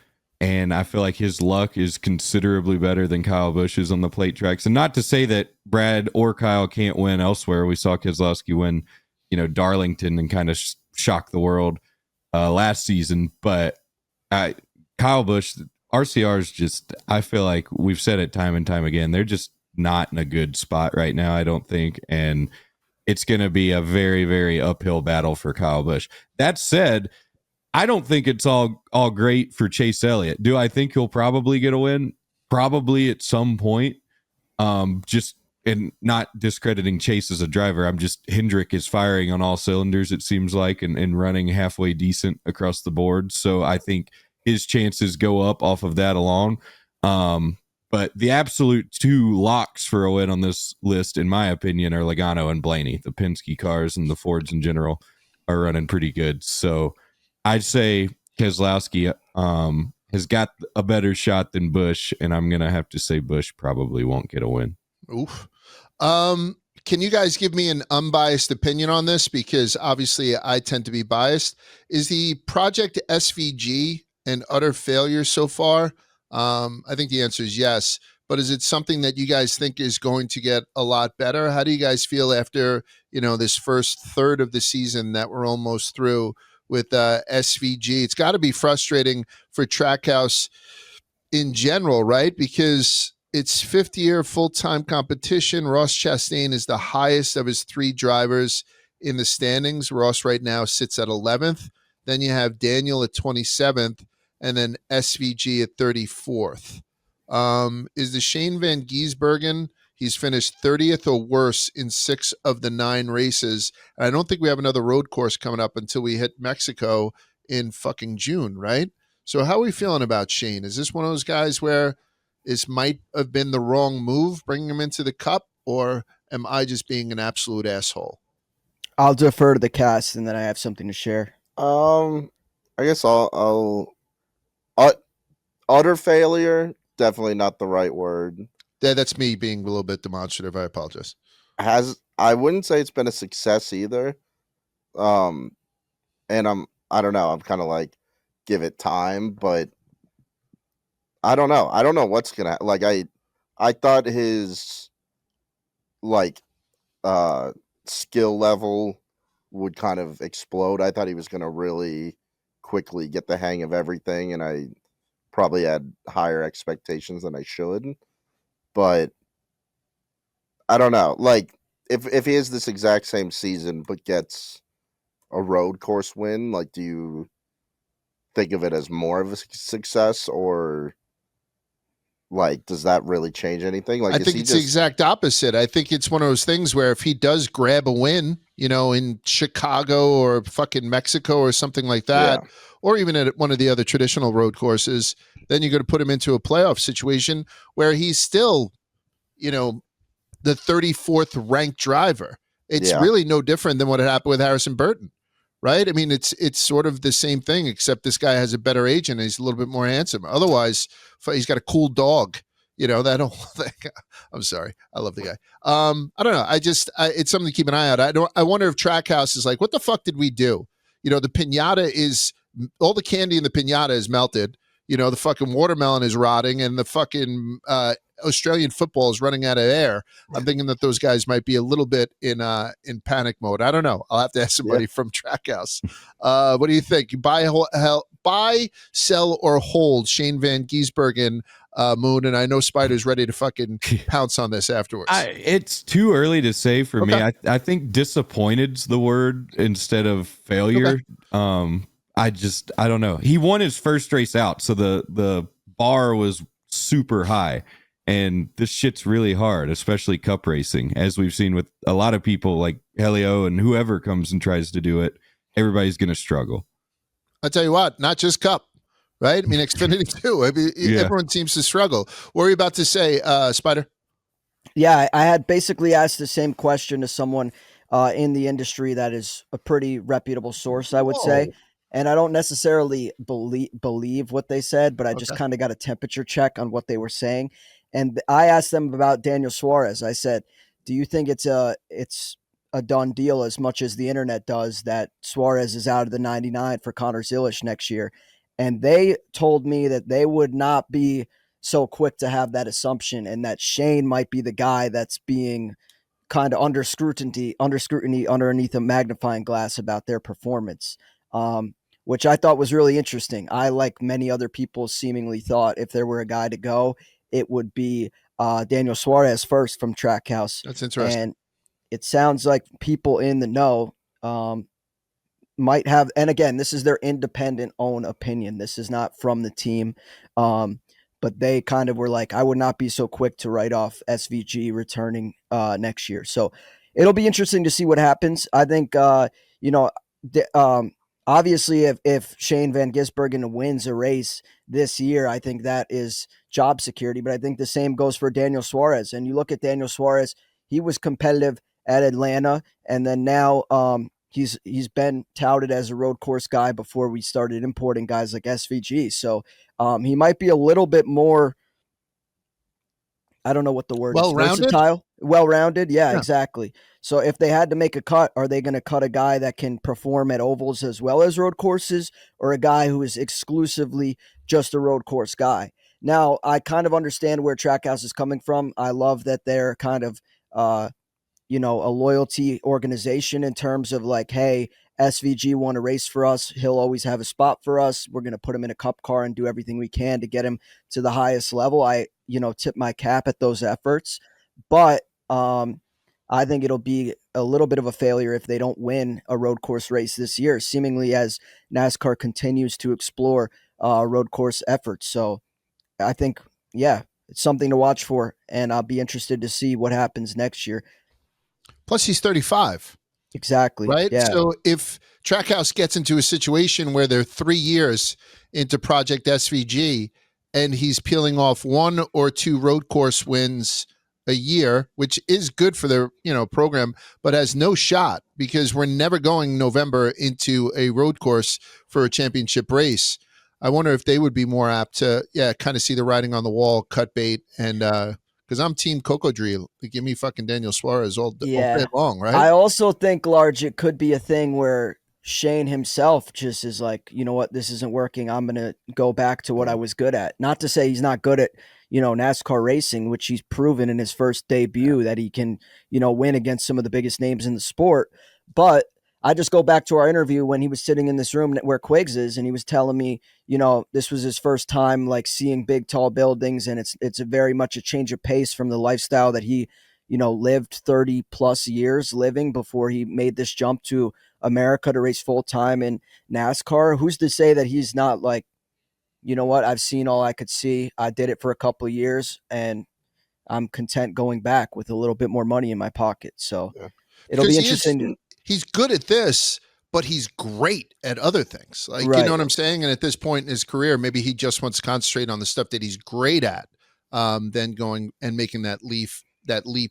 and I feel like his luck is considerably better than Kyle Busch's on the plate tracks. And not to say that Brad or Kyle can't win elsewhere. We saw Keselowski win, Darlington and kind of shock the world last season, but Kyle Busch, RCR's just, I feel like we've said it time and time again, they're just not in a good spot right now, I don't think, and it's going to be a very, very uphill battle for Kyle Busch. That said, I don't think it's all great for Chase Elliott. Do I think he'll probably get a win? Probably at some point. And not discrediting Chase as a driver. Hendrick is firing on all cylinders, it seems like, and running halfway decent across the board. So I think his chances go up off of that alone. But the absolute two locks for a win on this list, in my opinion, are Logano and Blaney. The Penske cars and the Fords in general are running pretty good. So I'd say Keselowski has got a better shot than Busch, and I'm going to have to say Busch probably won't get a win. Oof. Can you guys give me an unbiased opinion on this? Because obviously I tend to be biased. Is the Project SVG an utter failure so far? I think the answer is yes. But is it something that you guys think is going to get a lot better? How do you guys feel after, this first third of the season that we're almost through with SVG? It's got to be frustrating for Trackhouse in general, right? Because it's fifth year full-time competition. Ross Chastain is the highest of his three drivers in the standings. Ross right now sits at 11th. Then you have Daniel at 27th, and then SVG at 34th. Is the Shane Van Gisbergen? He's finished 30th or worse in 6 of the 9 races. And I don't think we have another road course coming up until we hit Mexico in fucking June, right? So how are we feeling about Shane? Is this one of those guys where this might have been the wrong move, bringing him into the Cup, or am I just being an absolute asshole? I'll defer to the cast, and then I have something to share. I guess I'll utter failure. Definitely not the right word. Yeah, that's me being a little bit demonstrative. I apologize. I wouldn't say it's been a success either. And I don't know. I'm kind of like, give it time, but I don't know. I don't know what's gonna like. I thought his skill level would kind of explode. I thought he was gonna really quickly get the hang of everything, and I probably had higher expectations than I should. But I don't know. Like, if he has this exact same season but gets a road course win, like, do you think of it as more of a success, or like, does that really change anything? Like, I think it's the exact opposite. I think it's one of those things where if he does grab a win, in Chicago or fucking Mexico or something like that, or even at one of the other traditional road courses, then you're going to put him into a playoff situation where he's still, the 34th ranked driver. It's really no different than what had happened with Harrison Burton, right? I mean, it's sort of the same thing, except this guy has a better agent and he's a little bit more handsome. Otherwise, he's got a cool dog. That whole thing. I'm sorry. I love the guy. I don't know. It's something to keep an eye out. I wonder if Trackhouse is like, what the fuck did we do? The pinata is, all the candy in the pinata is melted. The fucking watermelon is rotting and the fucking Australian football is running out of air. I'm thinking that those guys might be a little bit in panic mode. I don't know. I'll have to ask somebody from Trackhouse. What do you think? You buy, sell, or hold Shane Van Gisbergen, Moon, and I know Spider's ready to fucking pounce on this afterwards. It's too early to say for me. I think disappointed's the word instead of failure. Okay. I don't know. He won his first race out, so the bar was super high. And this shit's really hard, especially cup racing, as we've seen with a lot of people like Helio and whoever comes and tries to do it. Everybody's going to struggle. I'll tell you what, not just cup, right? I mean, Xfinity too. I mean, everyone seems to struggle. What were you about to say, Spider? Yeah, I had basically asked the same question to someone in the industry that is a pretty reputable source, I would say. And I don't necessarily believe what they said, but I just kind of got a temperature check on what they were saying. And I asked them about Daniel Suarez. I said, do you think it's a done deal as much as the internet does that Suarez is out of the 99 for Connor Zilisch next year? And they told me that they would not be so quick to have that assumption and that Shane might be the guy that's being kind of under scrutiny underneath a magnifying glass about their performance. Which I thought was really interesting. I, like many other people, seemingly thought if there were a guy to go, it would be Daniel Suarez first from Trackhouse. That's interesting. And it sounds like people in the know might have, and again, this is their independent own opinion. This is not from the team. But they kind of were like, I would not be so quick to write off SVG returning next year. So it'll be interesting to see what happens. I think, obviously, if Shane Van Gisbergen wins a race this year, I think that is job security. But I think the same goes for Daniel Suarez. And you look at Daniel Suarez, he was competitive at Atlanta, and then now he's been touted as a road course guy before we started importing guys like SVG. So he might be a little bit more, I don't know what the word is. Versatile. Well-rounded. Yeah, exactly. So if they had to make a cut, are they going to cut a guy that can perform at ovals as well as road courses, or a guy who is exclusively just a road course guy? Now, I kind of understand where Trackhouse is coming from. I love that they're kind of, a loyalty organization in terms of like, hey, SVG won a race for us. He'll always have a spot for us. We're going to put him in a cup car and do everything we can to get him to the highest level. I tip my cap at those efforts. But I think it'll be a little bit of a failure if they don't win a road course race this year, seemingly as NASCAR continues to explore road course efforts. So I think, it's something to watch for, and I'll be interested to see what happens next year. Plus, he's 35. Exactly. Right? Yeah. So if Trackhouse gets into a situation where they're 3 years into Project SVG and he's peeling off 1 or 2 road course wins a year, which is good for their program, but has no shot because we're never going November into a road course for a championship race. I wonder if they would be more apt to kind of see the writing on the wall, cut bait, and because I'm team Cocodril. Give me fucking Daniel Suarez all day long, right? I also think, Large, it could be a thing where Shane himself just is like, you know what, this isn't working. I'm going to go back to what I was good at. Not to say he's not good at, NASCAR racing, which he's proven in his first debut that he can, win against some of the biggest names in the sport. But I just go back to our interview when he was sitting in this room where Quigs is, and he was telling me, this was his first time like seeing big, tall buildings, and it's a very much a change of pace from the lifestyle that he, lived 30 plus years living before he made this jump to America to race full time in NASCAR. Who's to say that he's not like, you know what? I've seen all I could see. I did it for a couple of years, and I'm content going back with a little bit more money in my pocket. So it'll be interesting. He's good at this, but he's great at other things. Like, Right. You know what I'm saying? And at this point in his career, maybe he just wants to concentrate on the stuff that he's great at, then going and making that leap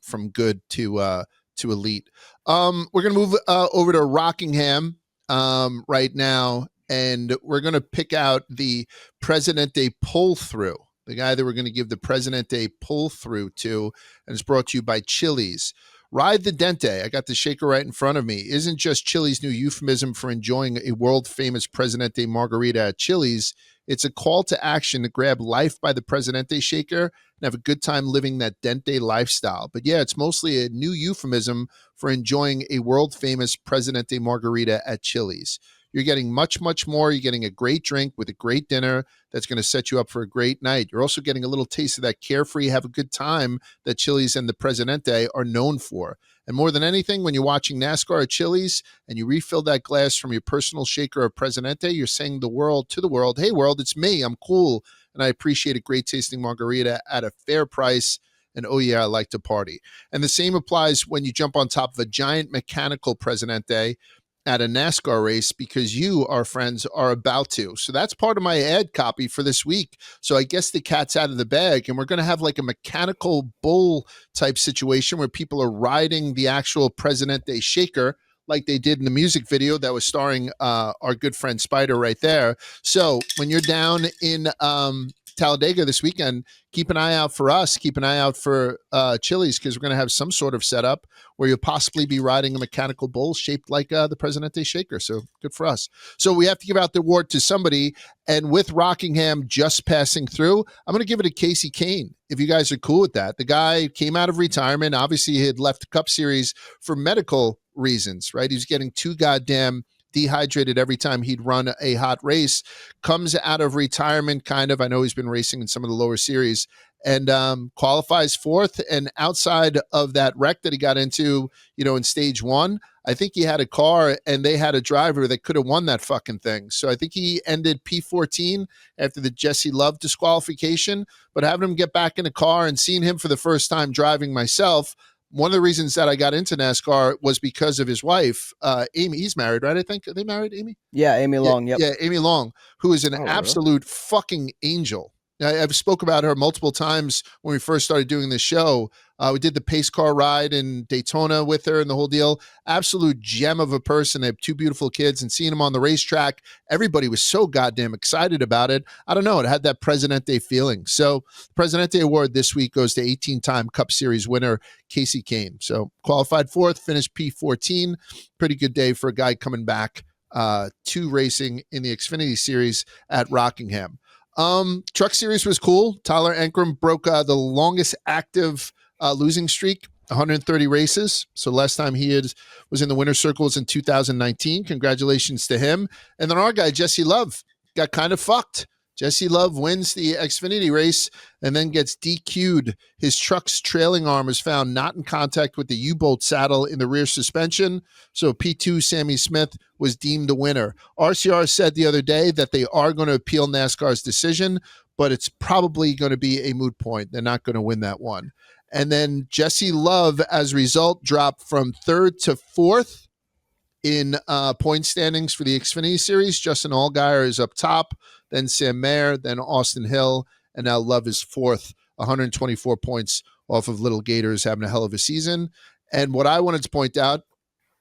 from good to elite. We're going to move over to Rockingham right now, and we're going to pick out the Presidente pull-through, the guy that we're going to give the Presidente pull-through to, and it's brought to you by Chili's. Ride the Dente. I got the shaker right in front of me. Isn't just Chili's new euphemism for enjoying a world-famous Presidente margarita at Chili's. It's a call to action to grab life by the Presidente Shaker and have a good time living that Dente lifestyle. But yeah, it's mostly a new euphemism for enjoying a world-famous Presidente margarita at Chili's. You're getting much, much more. You're getting a great drink with a great dinner that's going to set you up for a great night. You're also getting a little taste of that carefree, have a good time that Chili's and the Presidente are known for. And more than anything, when you're watching NASCAR at Chili's and you refill that glass from your personal shaker or Presidente, you're saying to the world, hey, world, it's me. I'm cool. And I appreciate a great tasting margarita at a fair price. And oh, yeah, I like to party. And the same applies when you jump on top of a giant mechanical Presidente at a NASCAR race, because you, our friends, are about to. So that's part of my ad copy for this week. So I guess the cat's out of the bag, and we're going to have like a mechanical bull type situation where people are riding the actual Presidente Shaker like they did in the music video that was starring our good friend Spider right there. So when you're down in Talladega this weekend, keep an eye out for us. Keep an eye out for Chili's, because we're going to have some sort of setup where you'll possibly be riding a mechanical bull shaped like the Presidente Shaker. So good for us. So we have to give out the award to somebody. And with Rockingham just passing through, I'm going to give it to Casey Kane, if you guys are cool with that. The guy came out of retirement. Obviously, he had left the Cup Series for medical reasons, right? He was getting too goddamn dehydrated every time he'd run a hot race, comes out of retirement kind of. I know he's been racing in some of the lower series, and qualifies fourth. And outside of that wreck that he got into, in stage one, I think he had a car and they had a driver that could have won that fucking thing. So I think he ended P14 after the Jesse Love disqualification. But having him get back in a car and seeing him for the first time driving myself, one of the reasons that I got into NASCAR was because of his wife, Amy. He's married, right? I think. Are they married, Amy? Yeah, Amy Long. Yep. Yeah, Amy Long, who is an absolute fucking angel. I've spoke about her multiple times when we first started doing this show. We did the pace car ride in Daytona with her and the whole deal. Absolute gem of a person. They have two beautiful kids, and seeing them on the racetrack, everybody was so goddamn excited about it. I don't know. It had that Presidente feeling. So the Presidente Award this week goes to 18-time Cup Series winner Casey Kane. So qualified fourth, finished P14. Pretty good day for a guy coming back to racing in the Xfinity Series at Rockingham. Truck Series was cool. Tyler Ankrum broke the longest active losing streak, 130 races. So last time he was in the winner's circle was in 2019. Congratulations to him. And then our guy, Jesse Love, got kind of fucked. Jesse Love wins the Xfinity race and then gets DQ'd. His truck's trailing arm was found not in contact with the U-bolt saddle in the rear suspension. So P2 Sammy Smith was deemed the winner. RCR said the other day that they are going to appeal NASCAR's decision, but it's probably going to be a moot point. They're not going to win that one. And then Jesse Love, as a result, dropped from third to fourth in point standings for the Xfinity Series. Justin Allgaier is up top, then Sam Mayer, then Austin Hill, and now Love is fourth, 124 points off of Little Gators, having a hell of a season. And what I wanted to point out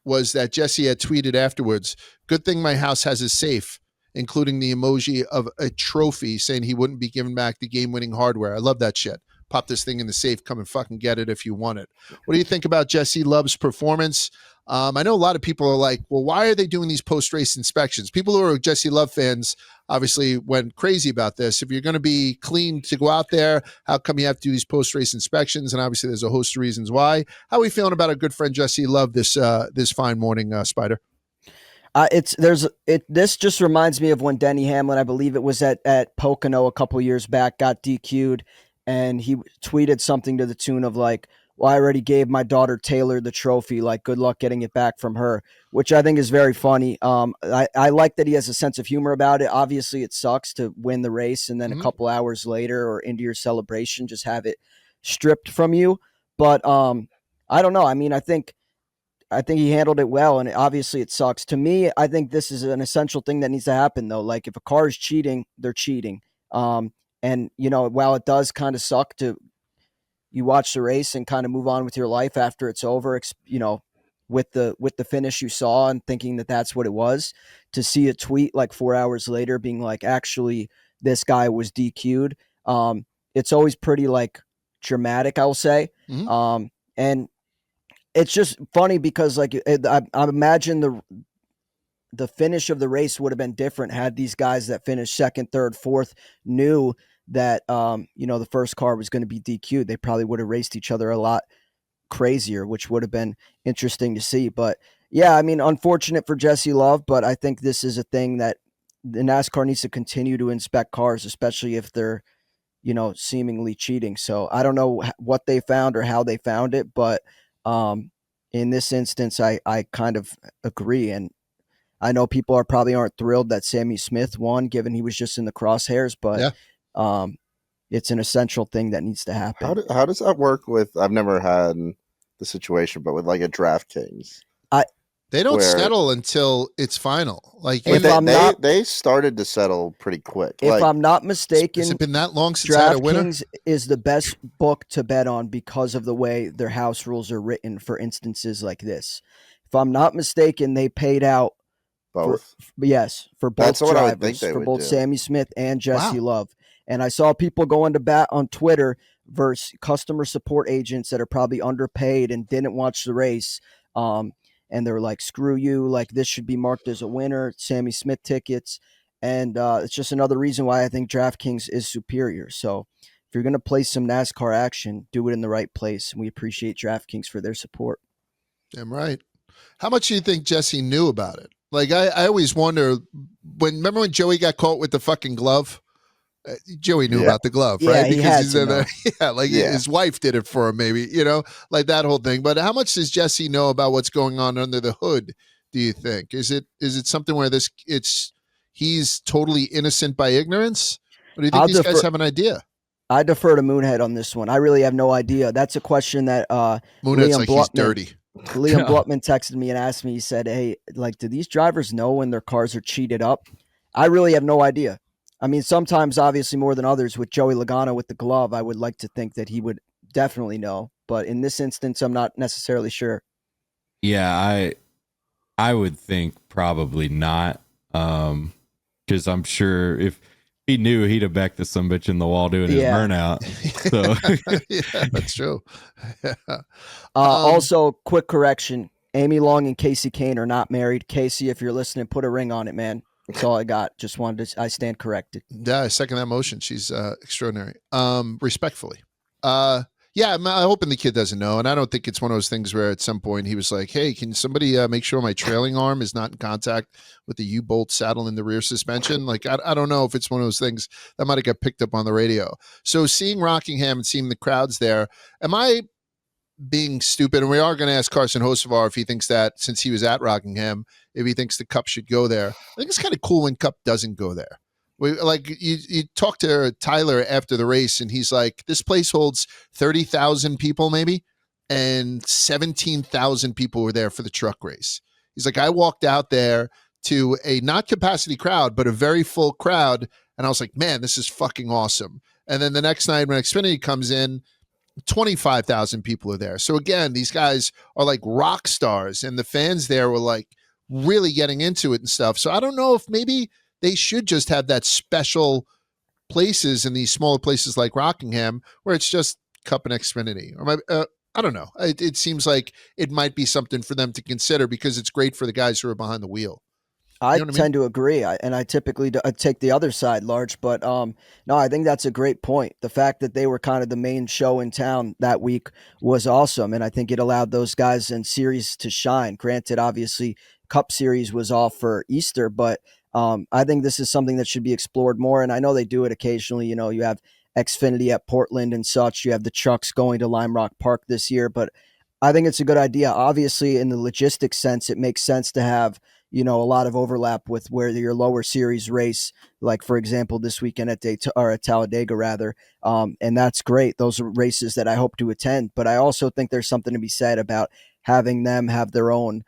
was that Jesse had tweeted afterwards, "Good thing my house has a safe," including the emoji of a trophy, saying he wouldn't be giving back the game-winning hardware. I love that shit. Pop this thing in the safe, come and fucking get it if you want it. What do you think about Jesse Love's performance? I know a lot of people are like, well, why are they doing these post-race inspections? People who are Jesse Love fans obviously went crazy about this. If you're going to be clean to go out there, how come you have to do these post-race inspections? And obviously there's a host of reasons why. How are we feeling about our good friend Jesse Love this fine morning, Spider? This just reminds me of when Denny Hamlin, I believe it was at Pocono a couple years back, got DQ'd, and he tweeted something to the tune of like, "Well, I already gave my daughter Taylor the trophy. Like, good luck getting it back from her," which I think is very funny. I like that he has a sense of humor about it. Obviously, it sucks to win the race and then a couple hours later or into your celebration just have it stripped from you. But I don't know. I mean, I think he handled it well, and obviously it sucks. To me, I think this is an essential thing that needs to happen, though. Like, if a car is cheating, they're cheating. And, while it does kind of suck to you watch the race and kind of move on with your life after it's over, with the finish you saw and thinking that that's what it was, to see a tweet like 4 hours later being like, actually, this guy was DQ'd. It's always pretty like dramatic, I'll say. And it's just funny because like I imagine the finish of the race would have been different had these guys that finished second, third, fourth knew that the first car was going to be DQ'd. They probably would have raced each other a lot crazier, which would have been interesting to see. But yeah, I mean, unfortunate for Jesse Love, but I think this is a thing that the NASCAR needs to continue to inspect cars, especially if they're seemingly cheating. So I don't know what they found or how they found it, but in this instance, I kind of agree. And I know people aren't thrilled that Sammy Smith won, given he was just in the crosshairs, but it's an essential thing that needs to happen. How does that work with, I've never had the situation, but with like a DraftKings? They don't settle until it's final. Like they started to settle pretty quick. If I'm not mistaken, has it been that long since I had a winner? DraftKings is the best book to bet on because of the way their house rules are written for instances like this. If I'm not mistaken, they paid out both. For both drivers, for both do. Sammy Smith and Jesse Love. And I saw people going to bat on Twitter versus customer support agents that are probably underpaid and didn't watch the race. And they're like, screw you, like this should be marked as a winner, Sammy Smith tickets. And it's just another reason why I think DraftKings is superior. So if you're going to play some NASCAR action, do it in the right place. And we appreciate DraftKings for their support. Damn right. How much do you think Jesse knew about it? Like, I always wonder, remember when Joey got caught with the fucking glove? Joey knew about the glove, right? Because he's in there. His wife did it for him, maybe, like that whole thing. But how much does Jesse know about what's going on under the hood, do you think? Is it something where he's totally innocent by ignorance? Or do you think these guys have an idea? I defer to Moonhead on this one. I really have no idea. That's a question that Moonhead's like, he's dirty. Liam Blutman texted me and asked me, he said, hey, like, do these drivers know when their cars are cheated up? I really have no idea. I mean, sometimes, obviously, more than others, with Joey Logano with the glove, I would like to think that he would definitely know. But in this instance, I'm not necessarily sure. Yeah, I would think probably not. Because I'm sure if he knew, he'd have backed this sumbitch in the wall doing his burnout. So. Yeah, that's true. Also, quick correction. Amy Long and Casey Kane are not married. Casey, if you're listening, put a ring on it, man. That's all I got. Just wanted to, I stand corrected. Yeah, I second that motion. She's extraordinary. Respectfully. I'm hoping the kid doesn't know. And I don't think it's one of those things where at some point he was like, hey, can somebody make sure my trailing arm is not in contact with the U-bolt saddle in the rear suspension? Like, I don't know if it's one of those things that might have got picked up on the radio. So seeing Rockingham and seeing the crowds there, am I being stupid? And we are going to ask Carson Hocevar if he thinks that, since he was at Rockingham, if he thinks the Cup should go there. I think it's kind of cool when Cup doesn't go there. You talk to Tyler after the race, and he's like, this place holds 30,000 people maybe, and 17,000 people were there for the truck race. He's like, I walked out there to a not capacity crowd, but a very full crowd, and I was like, man, this is fucking awesome. And then the next night when Xfinity comes in, 25,000 people are there. So again, these guys are like rock stars, and the fans there were like really getting into it and stuff. So I don't know if maybe they should just have that special places in these smaller places like Rockingham where it's just Cup and Xfinity. Or I don't know. It seems like it might be something for them to consider because it's great for the guys who are behind the wheel. I tend to agree, and I typically take the other side, Large. But no, I think that's a great point. The fact that they were kind of the main show in town that week was awesome, and I think it allowed those guys in series to shine. Granted, obviously, Cup Series was off for Easter, but I think this is something that should be explored more. And I know they do it occasionally. You know, you have Xfinity at Portland and such. You have the trucks going to Lime Rock Park this year, but I think it's a good idea. Obviously, in the logistics sense, it makes sense to have, you know, a lot of overlap with where your lower series race, like for example, this weekend at at Talladega rather. And that's great. Those are races that I hope to attend, but I also think there's something to be said about having them have their own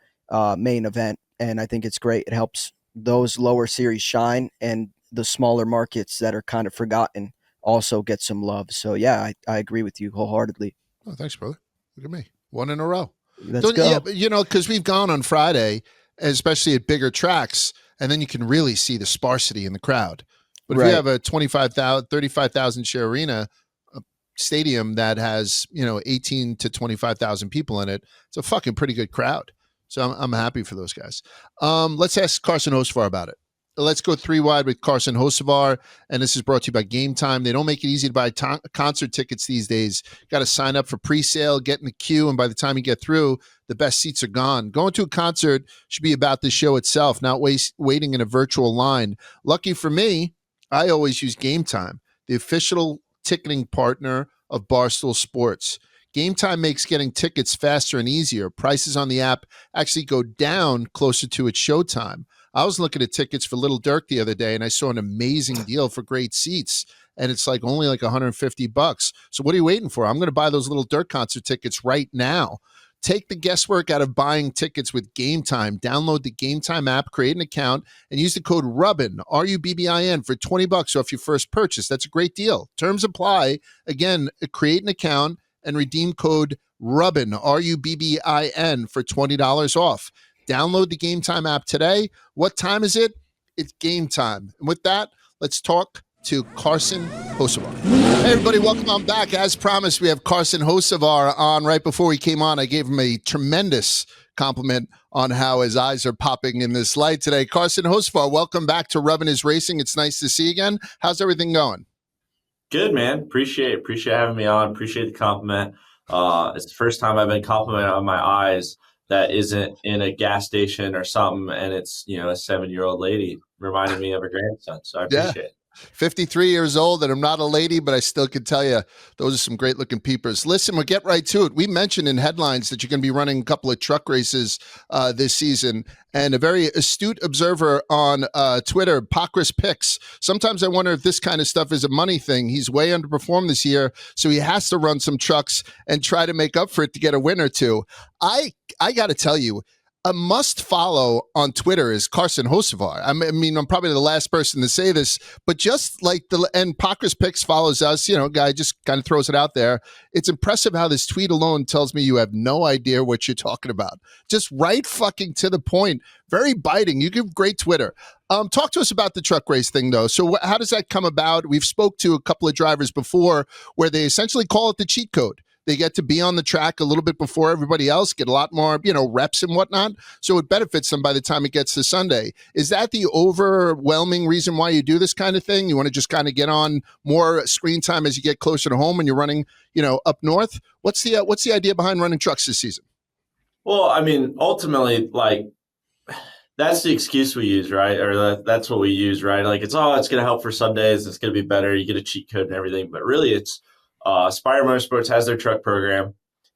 main event. And I think it's great. It helps those lower series shine, and the smaller markets that are kind of forgotten also get some love. So yeah, I agree with you wholeheartedly. Oh, thanks, brother. Look at me. One in a row. Let's go. Yeah, but, you know, because we've gone on Friday, especially at bigger tracks, and then you can really see the sparsity in the crowd. But if you have a 35,000 share arena, a stadium that has, you know, 18 to 25,000 people in it, it's a fucking pretty good crowd. So I'm happy for those guys. Let's ask Carson Hocevar about it. Let's go 3 wide with Carson Hocevar, and this is brought to you by Game Time. They don't make it easy to buy concert tickets these days. Got to sign up for pre-sale, get in the queue, and by the time you get through, the best seats are gone. Going to a concert should be about the show itself, not waiting in a virtual line. Lucky for me, I always use Game Time, the official ticketing partner of Barstool Sports. Game Time makes getting tickets faster and easier. Prices on the app actually go down closer to its showtime. I was looking at tickets for Little Dirk the other day, and I saw an amazing deal for great seats, and it's like only like $150. So what are you waiting for? I'm going to buy those Little Dirk concert tickets right now. Take the guesswork out of buying tickets with Game Time. Download the Game Time app, create an account, and use the code RUBBIN, RUBBIN, for $20 off your first purchase. That's a great deal. Terms apply. Again, create an account and redeem code RUBBIN, RUBBIN, for $20 off. Download the Game Time app today. What time is it? It's game time. And with that, let's talk to Carson Hocevar. Hey, everybody, welcome on back. As promised, we have Carson Hocevar on. Right before we came on, I gave him a tremendous compliment on how his eyes are popping in this light today. Carson Hocevar, welcome back to Rubbin' Is Racing. It's nice to see you again. How's everything going? Good, man. Appreciate having me on. Appreciate the compliment. It's the first time I've been complimented on my eyes that isn't in a gas station or something, and it's, you know, a 7-year-old lady reminding me of her grandson. So I appreciate it. 53 years old, and I'm not a lady, but I still can tell you those are some great looking peepers. Listen, we'll get right to it. We mentioned in headlines that you're going to be running a couple of truck races this season, and a very astute observer on Twitter, Pacris Picks. Sometimes I wonder if this kind of stuff is a money thing. He's way underperformed this year, so he has to run some trucks and try to make up for it to get a win or two. I got to tell you, a must follow on Twitter is Carson Hocevar. I mean, I'm probably the last person to say this, but just like and Pacris Picks follows us, you know, guy just kind of throws it out there. It's impressive how this tweet alone tells me you have no idea what you're talking about. Just right fucking to the point. Very biting. You give great Twitter. Talk to us about the truck race thing, though. So how does that come about? We've spoke to a couple of drivers before where they essentially call it the cheat code. They get to be on the track a little bit before everybody else, get a lot more, you know, reps and whatnot. So it benefits them by the time it gets to Sunday. Is that the overwhelming reason why you do this kind of thing? You want to just kind of get on more screen time as you get closer to home and you're running, you know, up north? What's the idea behind running trucks this season? Well, I mean, ultimately, like, that's the excuse we use, right? Or that's what we use, right? Like, it's going to help for Sundays. It's going to be better. You get a cheat code and everything. But really, it's Spire Motorsports has their truck program.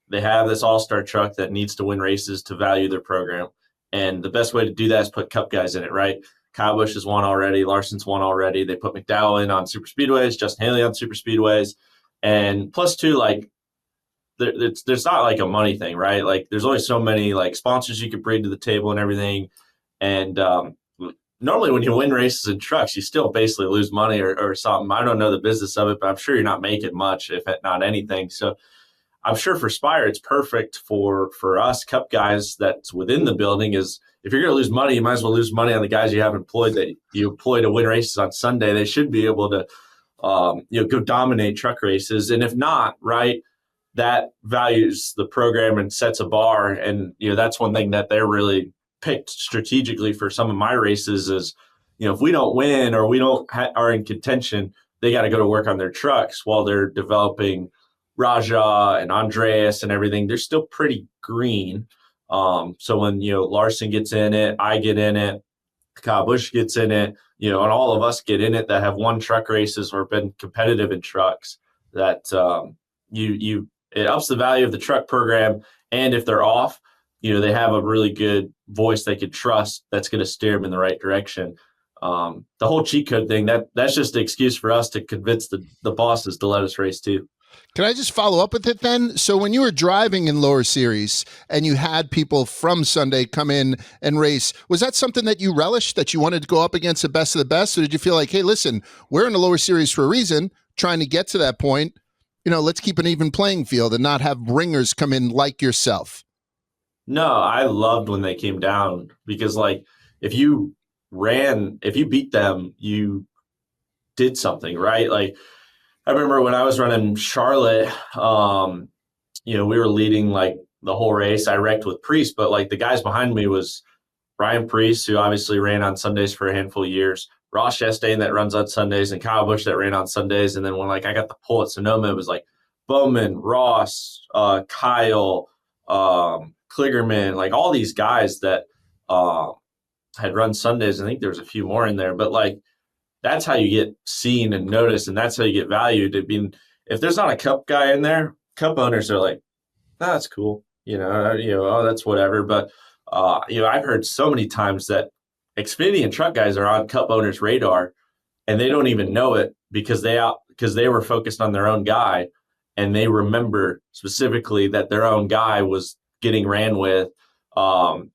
They have this all-star truck that needs to win races to value their program. And the best way to do that is put Cup guys in it, right? Kyle Busch has won already. Larson's won already. They put McDowell in on super speedways, Justin Haley on super speedways. And plus two, like, there's not like a money thing, right? Like, there's only so many like sponsors you could bring to the table and everything. And normally when you win races in trucks, you still basically lose money or something. I don't know the business of it, but I'm sure you're not making much, if not anything. So I'm sure for Spire, it's perfect for us Cup guys that's within the building. Is if you're going to lose money, you might as well lose money on the guys you have employed that you employ to win races on Sunday. They should be able to, go dominate truck races. And if not, right, that values the program and sets a bar. And, that's one thing that they're really picked strategically for some of my races is, if we don't win or we don't are in contention, they got to go to work on their trucks while they're developing Raja and Andreas and everything. They're still pretty green. So when, Larson gets in it, I get in it, Kyle Busch gets in it, and all of us get in it that have won truck races or been competitive in trucks, that it ups the value of the truck program. And if they're off, they have a really good voice they could trust that's going to steer them in the right direction. The whole cheat code thing, that's just an excuse for us to convince the bosses to let us race too. Can I just follow up with it then? So when you were driving in lower series and you had people from Sunday come in and race, was that something that you relished, that you wanted to go up against the best of the best? Or did you feel like, hey, listen, we're in the lower series for a reason, trying to get to that point, let's keep an even playing field and not have ringers come in like yourself? No, I loved when they came down, because if you beat them, you did something, right? Like, I remember when I was running Charlotte, we were leading the whole race. I wrecked with Priest, but the guys behind me was Ryan Priest, who obviously ran on Sundays for a handful of years, Ross Chastain that runs on Sundays, and Kyle Busch that ran on Sundays. And then when I got the pull at Sonoma, it was Bowman, Ross, Kyle, Kligerman, all these guys that had run Sundays. I think there was a few more in there, but that's how you get seen and noticed, and that's how you get valued. If there's not a Cup guy in there, Cup owners are like, "Oh, that's cool," oh, that's whatever. But I've heard so many times that Xfinity and truck guys are on Cup owners' radar, and they don't even know it because they were focused on their own guy, and they remember specifically that their own guy was getting ran with, and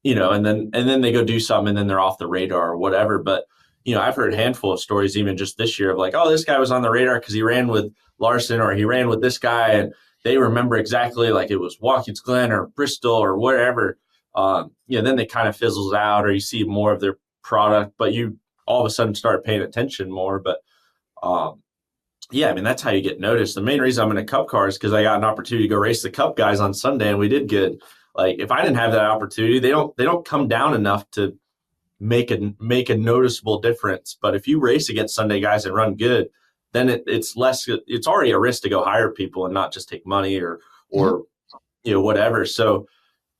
then they go do something, and then they're off the radar or whatever. But I've heard a handful of stories even just this year of oh, this guy was on the radar because he ran with Larson, or he ran with this guy, and they remember exactly it was Watkins Glen or Bristol or wherever. Then they kind of fizzles out, or you see more of their product, but you all of a sudden start paying attention more. But that's how you get noticed. The main reason I'm in a Cup car is because I got an opportunity to go race the Cup guys on Sunday, and we did good. If I didn't have that opportunity, they don't come down enough to make a noticeable difference. But if you race against Sunday guys and run good, then it's already a risk to go hire people and not just take money or whatever. So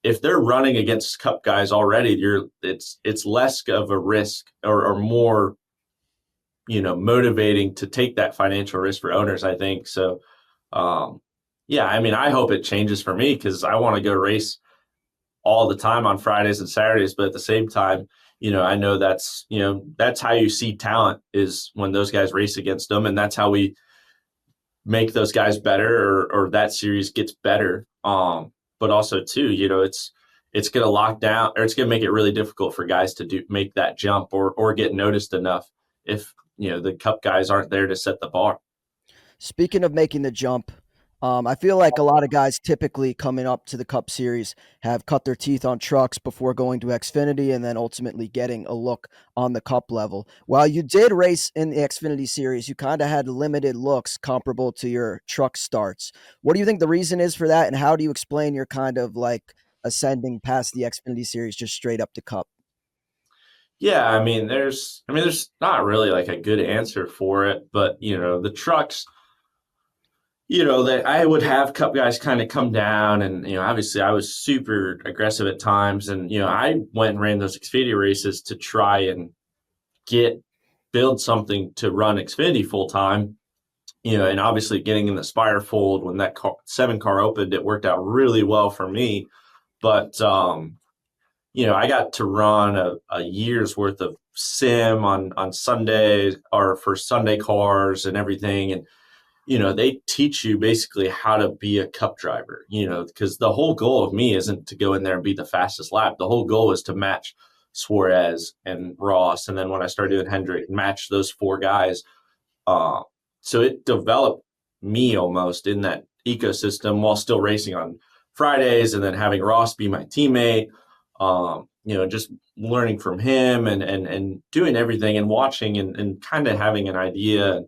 if they're running against Cup guys already, it's less of a risk or more motivating to take that financial risk for owners, I think. So I hope it changes for me, because I want to go race all the time on Fridays and Saturdays. But at the same time, I know that's how you see talent, is when those guys race against them. And that's how we make those guys better, or that series gets better. But also too, it's going to lock down, or it's going to make it really difficult for guys to make that jump or get noticed enough if, the Cup guys aren't there to set the bar. Speaking of making the jump, I feel like a lot of guys typically coming up to the Cup Series have cut their teeth on trucks before going to Xfinity and then ultimately getting a look on the Cup level. While you did race in the Xfinity Series, you kind of had limited looks comparable to your truck starts. What do you think the reason is for that, and how do you explain your kind of ascending past the Xfinity Series just straight up to Cup? Yeah, there's not really a good answer for it, but the trucks, that I would have Cup guys kind of come down, and obviously I was super aggressive at times, and I went and ran those Xfinity races to try and build something to run Xfinity full time, and obviously getting in the Spire fold when that 7-car opened, it worked out really well for me. But I got to run a year's worth of sim on Sundays, or for Sunday cars and everything. And, they teach you basically how to be a Cup driver, because the whole goal of me isn't to go in there and be the fastest lap. The whole goal is to match Suarez and Ross. And then when I started doing Hendrick, match those 4 guys. So it developed me almost in that ecosystem while still racing on Fridays, and then having Ross be my teammate. Just learning from him and doing everything and watching and kind of having an idea. And,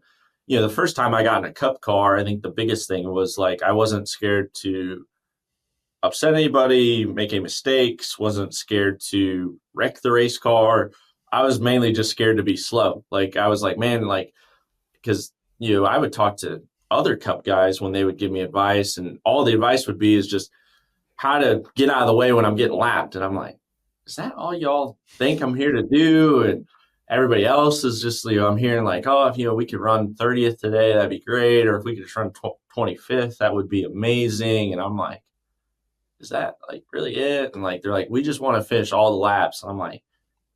the first time I got in a Cup car, I think the biggest thing was I wasn't scared to upset anybody, make any mistakes, wasn't scared to wreck the race car. I was mainly just scared to be slow. I was man, because, I would talk to other Cup guys when they would give me advice, and all the advice would be is just how to get out of the way when I'm getting lapped. And I'm like, is that all y'all think I'm here to do? And everybody else is just, I'm hearing like, oh, if, we could run 30th today, that'd be great. Or if we could just run 25th, that would be amazing. And I'm like, is that like really it? And like, they're like, we just want to finish all the laps. And I'm like,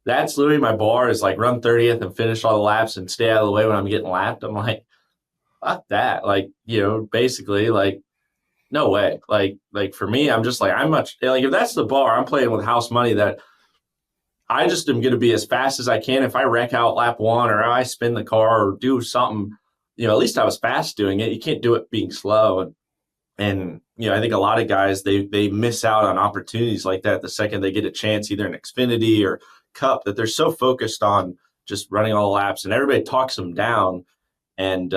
that's literally my bar, is like run 30th and finish all the laps and stay out of the way when I'm getting lapped. I'm like, fuck that. Like, basically like, no way. Like for me, I'm just like, if that's the bar, I'm playing with house money, that I just am going to be as fast as I can. If I wreck out lap one, or I spin the car or do something, at least I was fast doing it. You can't do it being slow. And I think a lot of guys, they miss out on opportunities like that the second they get a chance, either in Xfinity or Cup, that they're so focused on just running all the laps, and everybody talks them down. And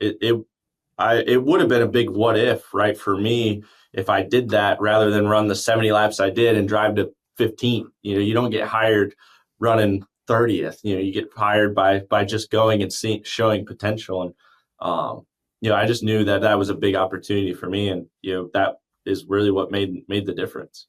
it would have been a big what if, right, for me, if I did that rather than run the 70 laps I did and drive to 15. You don't get hired running 30th. You get hired by just going and showing potential. And I just knew that was a big opportunity for me, and that is really what made the difference.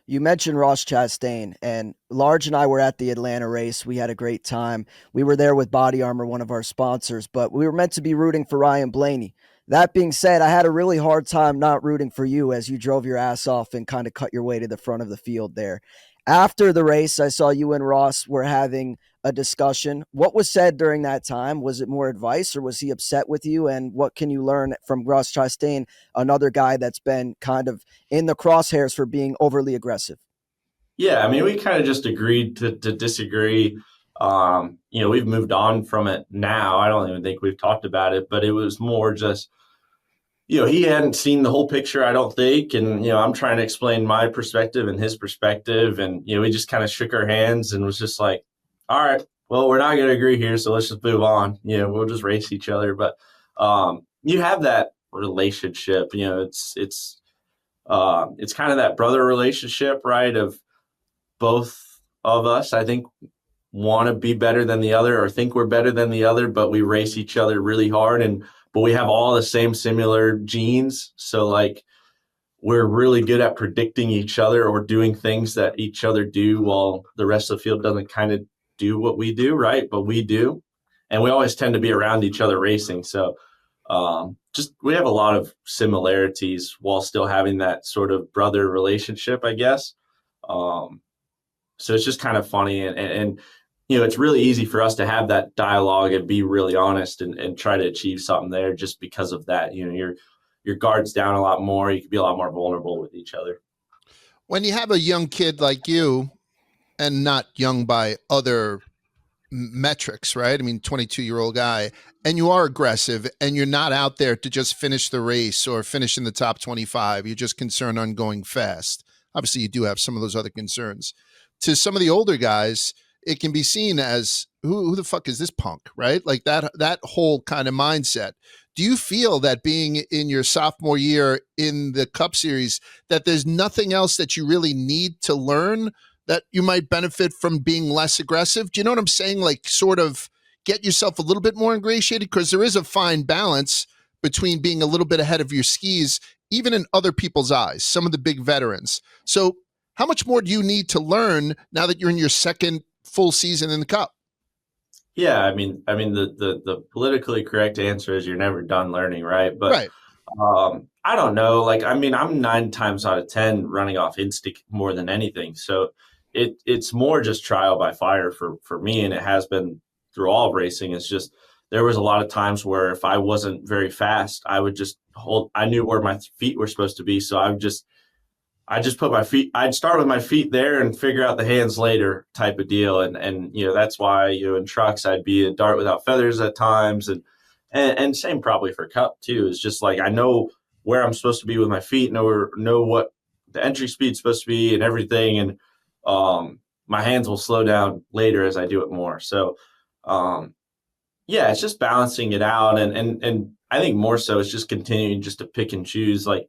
You mentioned Ross Chastain, and Large and I were at the Atlanta race. We had a great time. We were there with Body Armor, one of our sponsors, but we were meant to be rooting for Ryan Blaney. That being said, I had a really hard time not rooting for you as you drove your ass off and kind of cut your way to the front of the field there. After the race, I saw you and Ross were having a discussion. What was said during that time? Was it more advice, or was he upset with you? And what can you learn from Ross Chastain, another guy that's been kind of in the crosshairs for being overly aggressive? Yeah, I mean, we kind of just agreed to disagree. We've moved on from it now. I don't even think we've talked about it, but it was more just, he hadn't seen the whole picture, I don't think. And, I'm trying to explain my perspective and his perspective. And, we just kind of shook our hands and was just like, all right, well, we're not going to agree here, so let's just move on. We'll just race each other. But you have that relationship, it's kind of that brother relationship, right? Of both of us, I think, want to be better than the other, or think we're better than the other, but we race each other really hard. But we have all the same similar genes. So like, we're really good at predicting each other or doing things that each other do, while the rest of the field doesn't kind of do what we do, right? But we do. And we always tend to be around each other racing. So we have a lot of similarities while still having that sort of brother relationship, I guess. So it's just kind of funny. And it's really easy for us to have that dialogue and be really honest and try to achieve something there, just because of that. Your guard's down a lot more. You can be a lot more vulnerable with each other. When you have a young kid like you, and not young by other metrics, right? I mean, 22-year-old guy, and you are aggressive, and you're not out there to just finish the race or finish in the top 25. You're just concerned on going fast. Obviously, you do have some of those other concerns. To some of the older guys, it can be seen as, who the fuck is this punk, right? Like that whole kind of mindset. Do you feel that being in your sophomore year in the Cup Series, that there's nothing else that you really need to learn, that you might benefit from being less aggressive? Do you know what I'm saying? Like, sort of get yourself a little bit more ingratiated, because there is a fine balance between being a little bit ahead of your skis, even in other people's eyes, some of the big veterans. So how much more do you need to learn now that you're in your second full season in the Cup? Yeah, I mean, the politically correct answer is you're never done learning, right? But right. I don't know. Like, I mean, I'm 9 times out of 10 running off instinct more than anything. So it's more just trial by fire for me, and it has been through all of racing. It's just, there was a lot of times where if I wasn't very fast, I would just hold. I knew where my feet were supposed to be, so I just put my feet. I'd start with my feet there and figure out the hands later, type of deal. And that's why in trucks I'd be a dart without feathers at times, and same probably for Cup too. It's just like, I know where I'm supposed to be with my feet, know what the entry speed's supposed to be and everything, and my hands will slow down later as I do it more. So it's just balancing it out, and I think more so it's just continuing just to pick and choose. Like,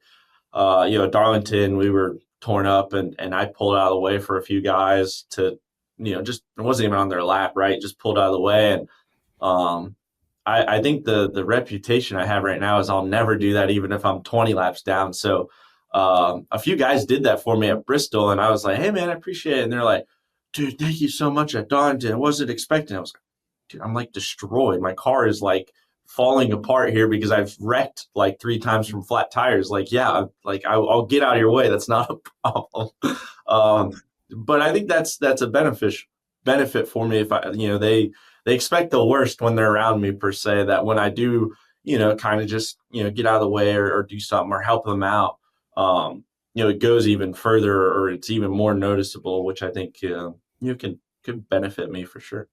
Darlington, we were torn up, and I pulled out of the way for a few guys to, just, it wasn't even on their lap, right? Just pulled out of the way. And I think the reputation I have right now is I'll never do that, even if I'm 20 laps down. So a few guys did that for me at Bristol, and I was like, hey man, I appreciate it. And they're like, dude, thank you so much at Darlington. I wasn't expecting it. I was like, dude, I'm like destroyed. My car is like falling apart here because I've wrecked like 3 times from flat tires. Like, yeah, like I'll get out of your way. That's not a problem. But I think that's a benefit for me if they expect the worst when they're around me, per se, that when I do, kind of just, get out of the way or do something or help them out, it goes even further or it's even more noticeable, which I think, could benefit me for sure.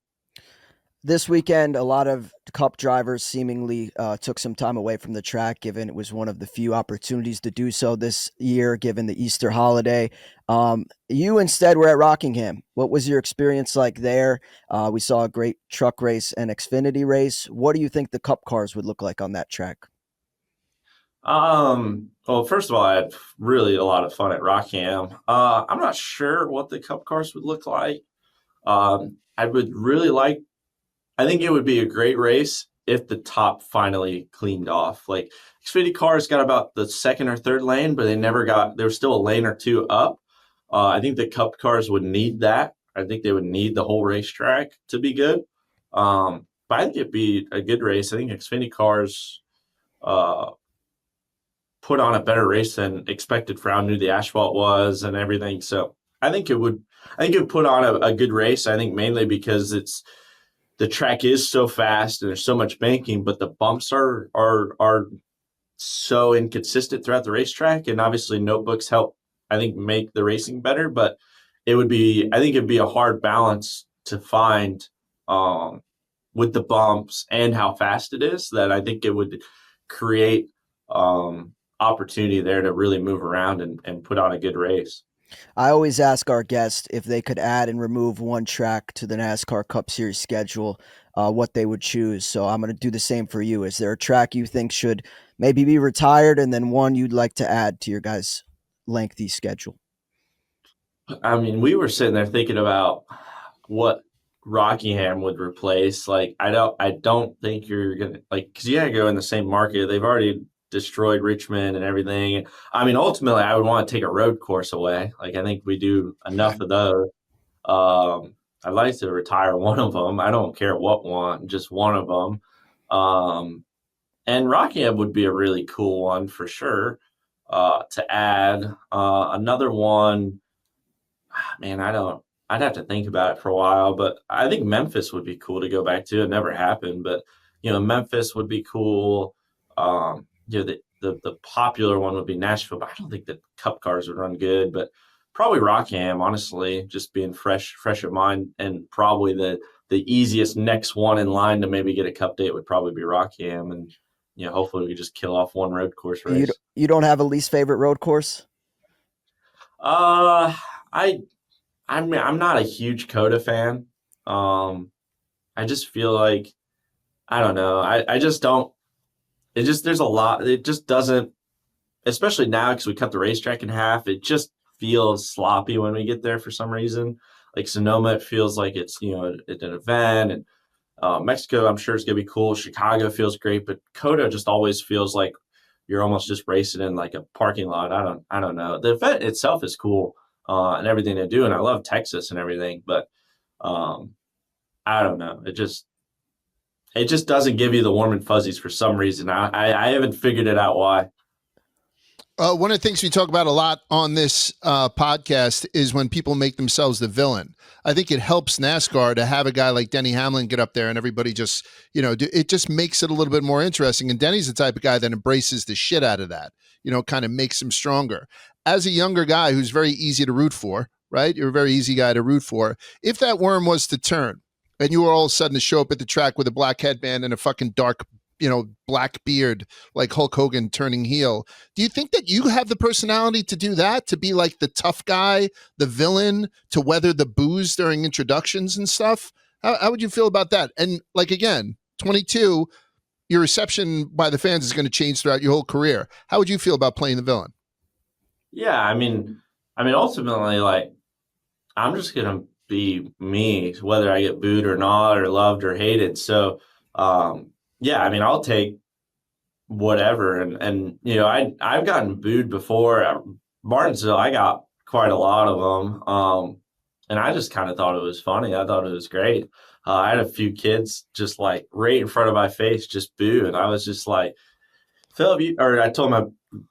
This weekend, a lot of Cup drivers seemingly took some time away from the track, given it was one of the few opportunities to do so this year, given the Easter holiday. You instead were at Rockingham. What was your experience like there? We saw a great truck race and Xfinity race. What do you think the Cup cars would look like on that track? Well, first of all, I had really a lot of fun at Rockingham. I'm not sure what the Cup cars would look like. I would really like I think it would be a great race if the top finally cleaned off. Like Xfinity cars got about the second or third lane, but there was still a lane or two up. I think the Cup cars would need that. I think they would need the whole racetrack to be good. But I think it'd be a good race. I think Xfinity cars put on a better race than expected for how new the asphalt was and everything. So I think it would put on a good race. I think mainly because the track is so fast and there's so much banking, but the bumps are so inconsistent throughout the racetrack. And obviously notebooks help, I think, make the racing better, but I think it'd be a hard balance to find with the bumps and how fast it is, that I think it would create opportunity there to really move around and put on a good race. I always ask our guests if they could add and remove one track to the NASCAR Cup Series schedule, what they would choose. So I'm going to do the same for you. Is there a track you think should maybe be retired and then one you'd like to add to your guys' lengthy schedule? I mean, we were sitting there thinking about what Rockingham would replace. Like, I don't think you're going to, like, because you got to go in the same market. They've already destroyed Richmond and everything. I mean, ultimately, I would want to take a road course away. Like, I think we do enough of those. I'd like to retire one of them. I don't care what one, just one of them. And Rockingham would be a really cool one for sure to add. Another one, man, I'd have to think about it for a while, but I think Memphis would be cool to go back to. It never happened, but, Memphis would be cool. The popular one would be Nashville, but I don't think the Cup cars would run good. But probably Rockingham, honestly, just being fresh of mind, and probably the easiest next one in line to maybe get a Cup date would probably be Rockingham, and hopefully we just kill off one road course race. You don't have a least favorite road course? I'm not a huge Coda fan. I just feel like, I don't know. I just don't. There's a lot. It just doesn't, especially now because we cut the racetrack in half. It just feels sloppy when we get there for some reason. Like Sonoma, it feels like it's, an event. And Mexico, I'm sure it's going to be cool. Chicago feels great. But Coda just always feels like you're almost just racing in like a parking lot. I don't know. The event itself is cool and everything they do. And I love Texas and everything. But I don't know. It just doesn't give you the warm and fuzzies for some reason. I haven't figured it out why. One of the things we talk about a lot on this podcast is when people make themselves the villain. I think it helps NASCAR to have a guy like Denny Hamlin get up there and everybody just, it just makes it a little bit more interesting. And Denny's the type of guy that embraces the shit out of that, kind of makes him stronger. As a younger guy who's very easy to root for, right? You're a very easy guy to root for. If that worm was to turn and you were all of a sudden to show up at the track with a black headband and a fucking dark black beard like Hulk Hogan turning heel. Do you think that you have the personality to do that, to be like the tough guy, the villain, to weather the booze during introductions and stuff? How would you feel about that? And like, again, 22, your reception by the fans is going to change throughout your whole career. How would you feel about playing the villain? Yeah, I mean, ultimately, like, I'm just going to be me, whether I get booed or not, or loved or hated. So, yeah, I mean, I'll take whatever. And I've gotten booed before at Martinsville. I got quite a lot of them. And I just kind of thought it was funny. I thought it was great. I had a few kids just like right in front of my face, just boo. And I was just like, Philip, or I told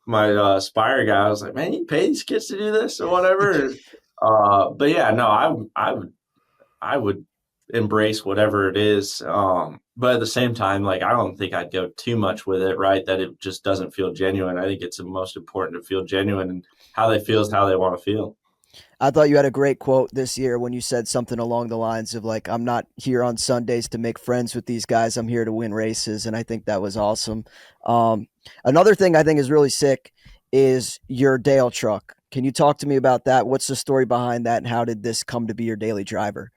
my Spire guy, I was like, man, you pay these kids to do this or whatever. But yeah, no, I would embrace whatever it is. But at the same time, like, I don't think I'd go too much with it, right? That it just doesn't feel genuine. I think it's the most important to feel genuine, and how they feel is how they want to feel. I thought you had a great quote this year when you said something along the lines of like, I'm not here on Sundays to make friends with these guys. I'm here to win races. And I think that was awesome. Another thing I think is really sick is your Dale truck. Can you talk to me about that? What's the story behind that? And how did this come to be your daily driver?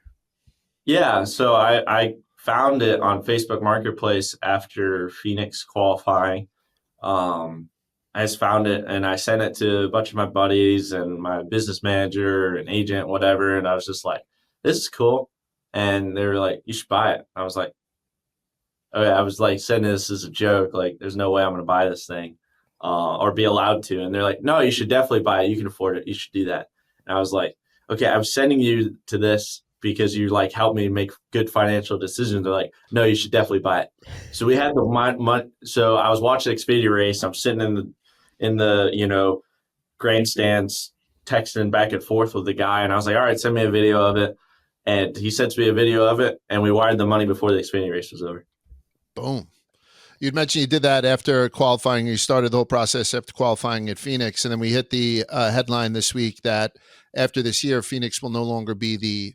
Yeah, so I found it on Facebook Marketplace after Phoenix qualifying. I just found it and I sent it to a bunch of my buddies and my business manager and agent, whatever. And I was just like, this is cool. And they were like, you should buy it. I was like, okay, I was like sending this as a joke. Like, there's no way I'm going to buy this thing or be allowed to. And they're like, no, you should definitely buy it. You can afford it. You should do that. And I was like, okay, I'm sending you to this because you like help me make good financial decisions. They're like, no, you should definitely buy it. So we had so I was watching the Xfinity race. I'm sitting in the grandstands texting back and forth with the guy. And I was like, all right, send me a video of it. And he sends me a video of it. And we wired the money before the Xfinity race was over. Boom. You'd mentioned you did that after qualifying. You started the whole process after qualifying at Phoenix. And then we hit the headline this week that after this year, Phoenix will no longer be the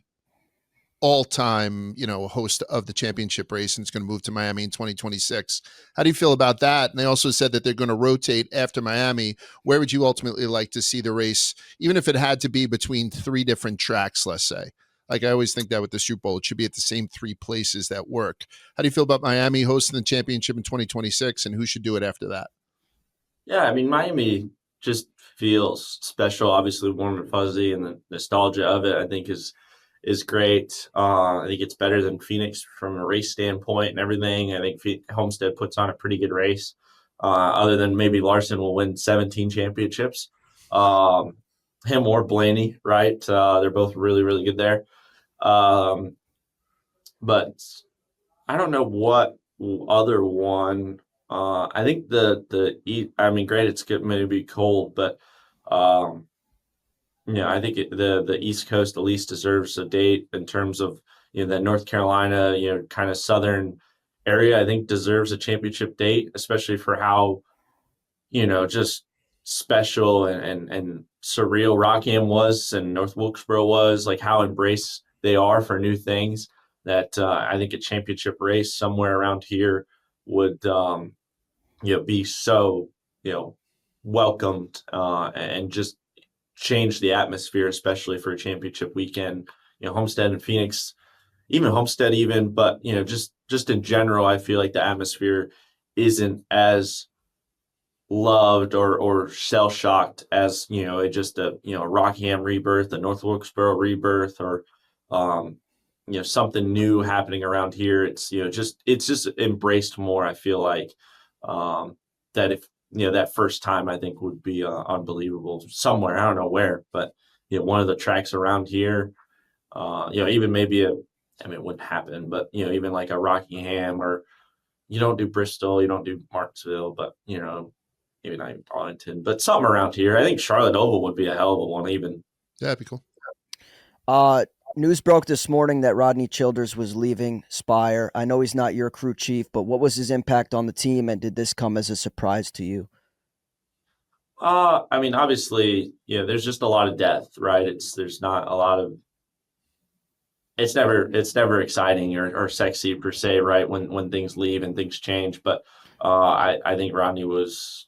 all-time, host of the championship race, and it's going to move to Miami in 2026. How do you feel about that? And they also said that they're going to rotate after Miami. Where would you ultimately like to see the race, even if it had to be between three different tracks, let's say? Like, I always think that with the Super Bowl, it should be at the same three places that work. How do you feel about Miami hosting the championship in 2026, and who should do it after that? Yeah, I mean, Miami just feels special, obviously warm and fuzzy, and the nostalgia of it, I think, is great. I think it's better than Phoenix from a race standpoint and everything. I think Homestead puts on a pretty good race, other than maybe Larson will win 17 championships. Him or Blaney, right? They're both really, really good there. But I don't know what other one. I think I mean, granted, it's maybe cold, but I think the East Coast at least deserves a date in terms of that North Carolina, kind of southern area. I think deserves a championship date, especially for how just special and surreal Rockingham was and North Wilkesboro was, like how embraced they are for new things. That I think a championship race somewhere around here would be so welcomed and just change the atmosphere, especially for a championship weekend. Homestead and Phoenix, even Homestead, but just in general, I feel like the atmosphere isn't as loved or shell shocked as just a Rockingham rebirth, a North Wilkesboro rebirth, or something new happening around here. It's it's just embraced more. I feel like that if that first time, I think would be unbelievable somewhere. I don't know where, but one of the tracks around here, even maybe it wouldn't happen, but even like a Rockingham, or you don't do Bristol, you don't do Martinsville, but maybe not even Arlington, but something around here. I think Charlotte Oval would be a hell of a one, even. Yeah, that'd be cool. News broke this morning that Rodney Childers was leaving Spire. I know he's not your crew chief, but what was his impact on the team, and did this come as a surprise to you? I mean, obviously, there's just a lot of depth, right? There's not a lot of. It's never exciting or sexy per se, right? When things leave and things change, but I think Rodney was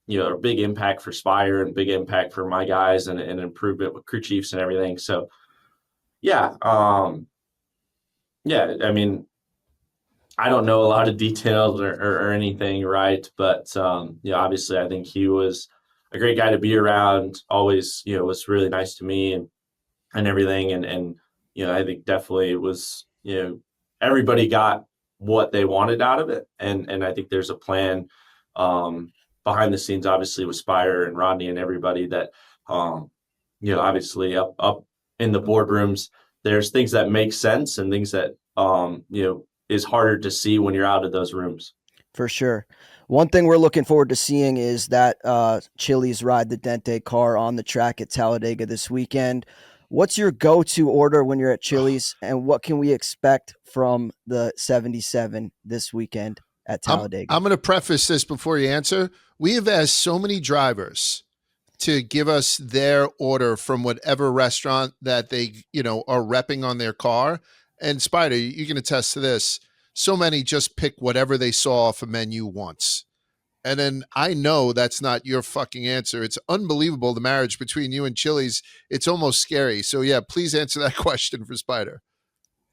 a big impact for Spire and big impact for my guys and an improvement with crew chiefs and everything. So. Yeah. Yeah. I mean, I don't know a lot of details or anything, right? But, obviously I think he was a great guy to be around, always, was really nice to me and everything. And, I think definitely it was, everybody got what they wanted out of it. And I think there's a plan behind the scenes, obviously with Spire and Rodney and everybody that, obviously up in the boardrooms, there's things that make sense and things that, is harder to see when you're out of those rooms. For sure. One thing we're looking forward to seeing is that Chili's ride the Dente car on the track at Talladega this weekend. What's your go-to order when you're at Chili's, and what can we expect from the 77 this weekend at Talladega? I'm going to preface this before you answer. We have asked so many drivers to give us their order from whatever restaurant that they, are repping on their car. And Spider, you can attest to this. So many just pick whatever they saw off a menu once. And then I know that's not your fucking answer. It's unbelievable, the marriage between you and Chili's. It's almost scary. So yeah, please answer that question for Spider.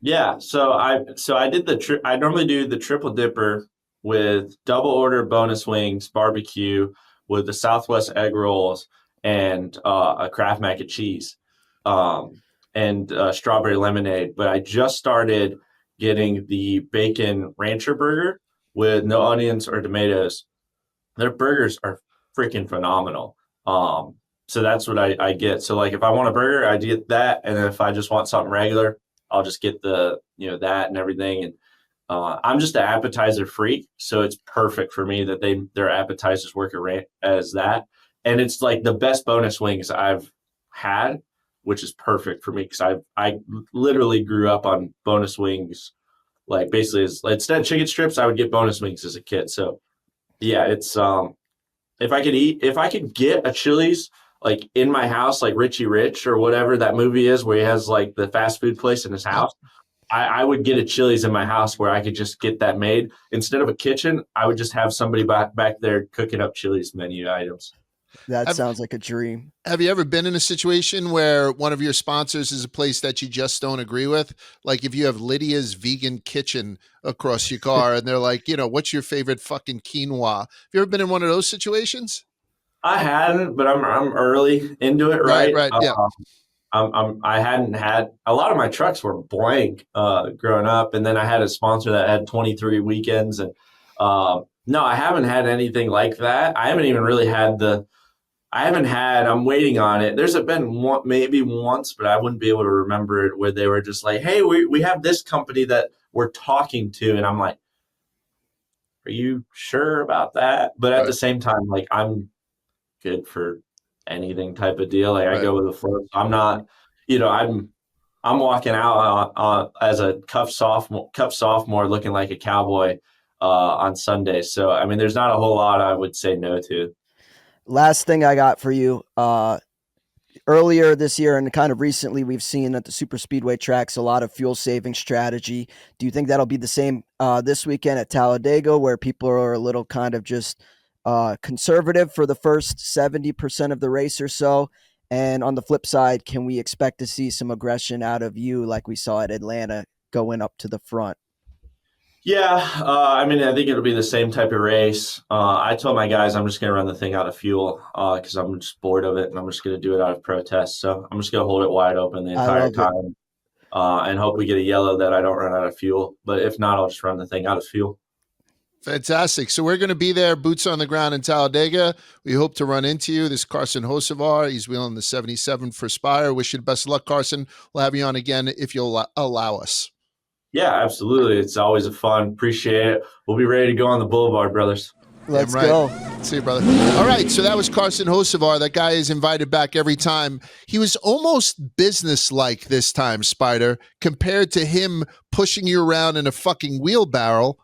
Yeah. So I did I normally do the triple dipper with double order bonus wings, barbecue with the Southwest egg rolls and a Kraft mac and cheese, and strawberry lemonade. But I just started getting the bacon rancher burger with no onions or tomatoes. Their burgers are freaking phenomenal. So that's what I get. So like if I want a burger, I get that. And then if I just want something regular, I'll just get the, that and everything. And I'm just an appetizer freak. So it's perfect for me that their appetizers work as that. And it's like the best bonus wings I've had, which is perfect for me because I literally grew up on bonus wings. Like basically instead of chicken strips, I would get bonus wings as a kid. So yeah, it's if I could get a Chili's like in my house, like Richie Rich or whatever that movie is where he has like the fast food place in his house, I would get a Chili's in my house where I could just get that made. Instead of a kitchen, I would just have somebody back there cooking up Chili's menu items. That sounds like a dream. Have you ever been in a situation where one of your sponsors is a place that you just don't agree with? Like if you have Lydia's Vegan Kitchen across your car and they're like, what's your favorite fucking quinoa? Have you ever been in one of those situations? I hadn't, but I'm early into it, right? Right, yeah. I hadn't had a lot of my trucks were blank growing up, and then I had a sponsor that had 23 weekends, and no, I haven't had anything like that. I haven't even really had I'm waiting on it. There's been maybe once, but I wouldn't be able to remember it, where they were just like, hey, we have this company that we're talking to. And I'm like, are you sure about that? But at the same time, like I'm good for anything type of deal. Like I go with the flow. I'm not, I'm walking out as a cup sophomore looking like a cowboy on Sunday. So, I mean, there's not a whole lot I would say no to. Last thing I got for you, earlier this year and kind of recently, we've seen at the super speedway tracks a lot of fuel saving strategy. Do you think that'll be the same this weekend at Talladega, where people are a little kind of just conservative for the first 70% of the race or so? And on the flip side, can we expect to see some aggression out of you like we saw at Atlanta going up to the front? Yeah, I mean, I think it'll be the same type of race. I told my guys I'm just going to run the thing out of fuel because I'm just bored of it, and I'm just going to do it out of protest. So I'm just going to hold it wide open the entire time and hope we get a yellow that I don't run out of fuel. But if not, I'll just run the thing out of fuel. Fantastic. So we're going to be there, boots on the ground in Talladega. We hope to run into you. This is Carson Hocevar. He's wheeling the 77 for Spire. Wish you the best of luck, Carson. We'll have you on again if you'll allow us. Yeah, absolutely. It's always a fun. Appreciate it. We'll be ready to go on the boulevard, brothers. Let's go. See you, brother. All right, so that was Carson Hocevar. That guy is invited back every time. He was almost business-like this time, Spider, compared to him pushing you around in a fucking wheelbarrow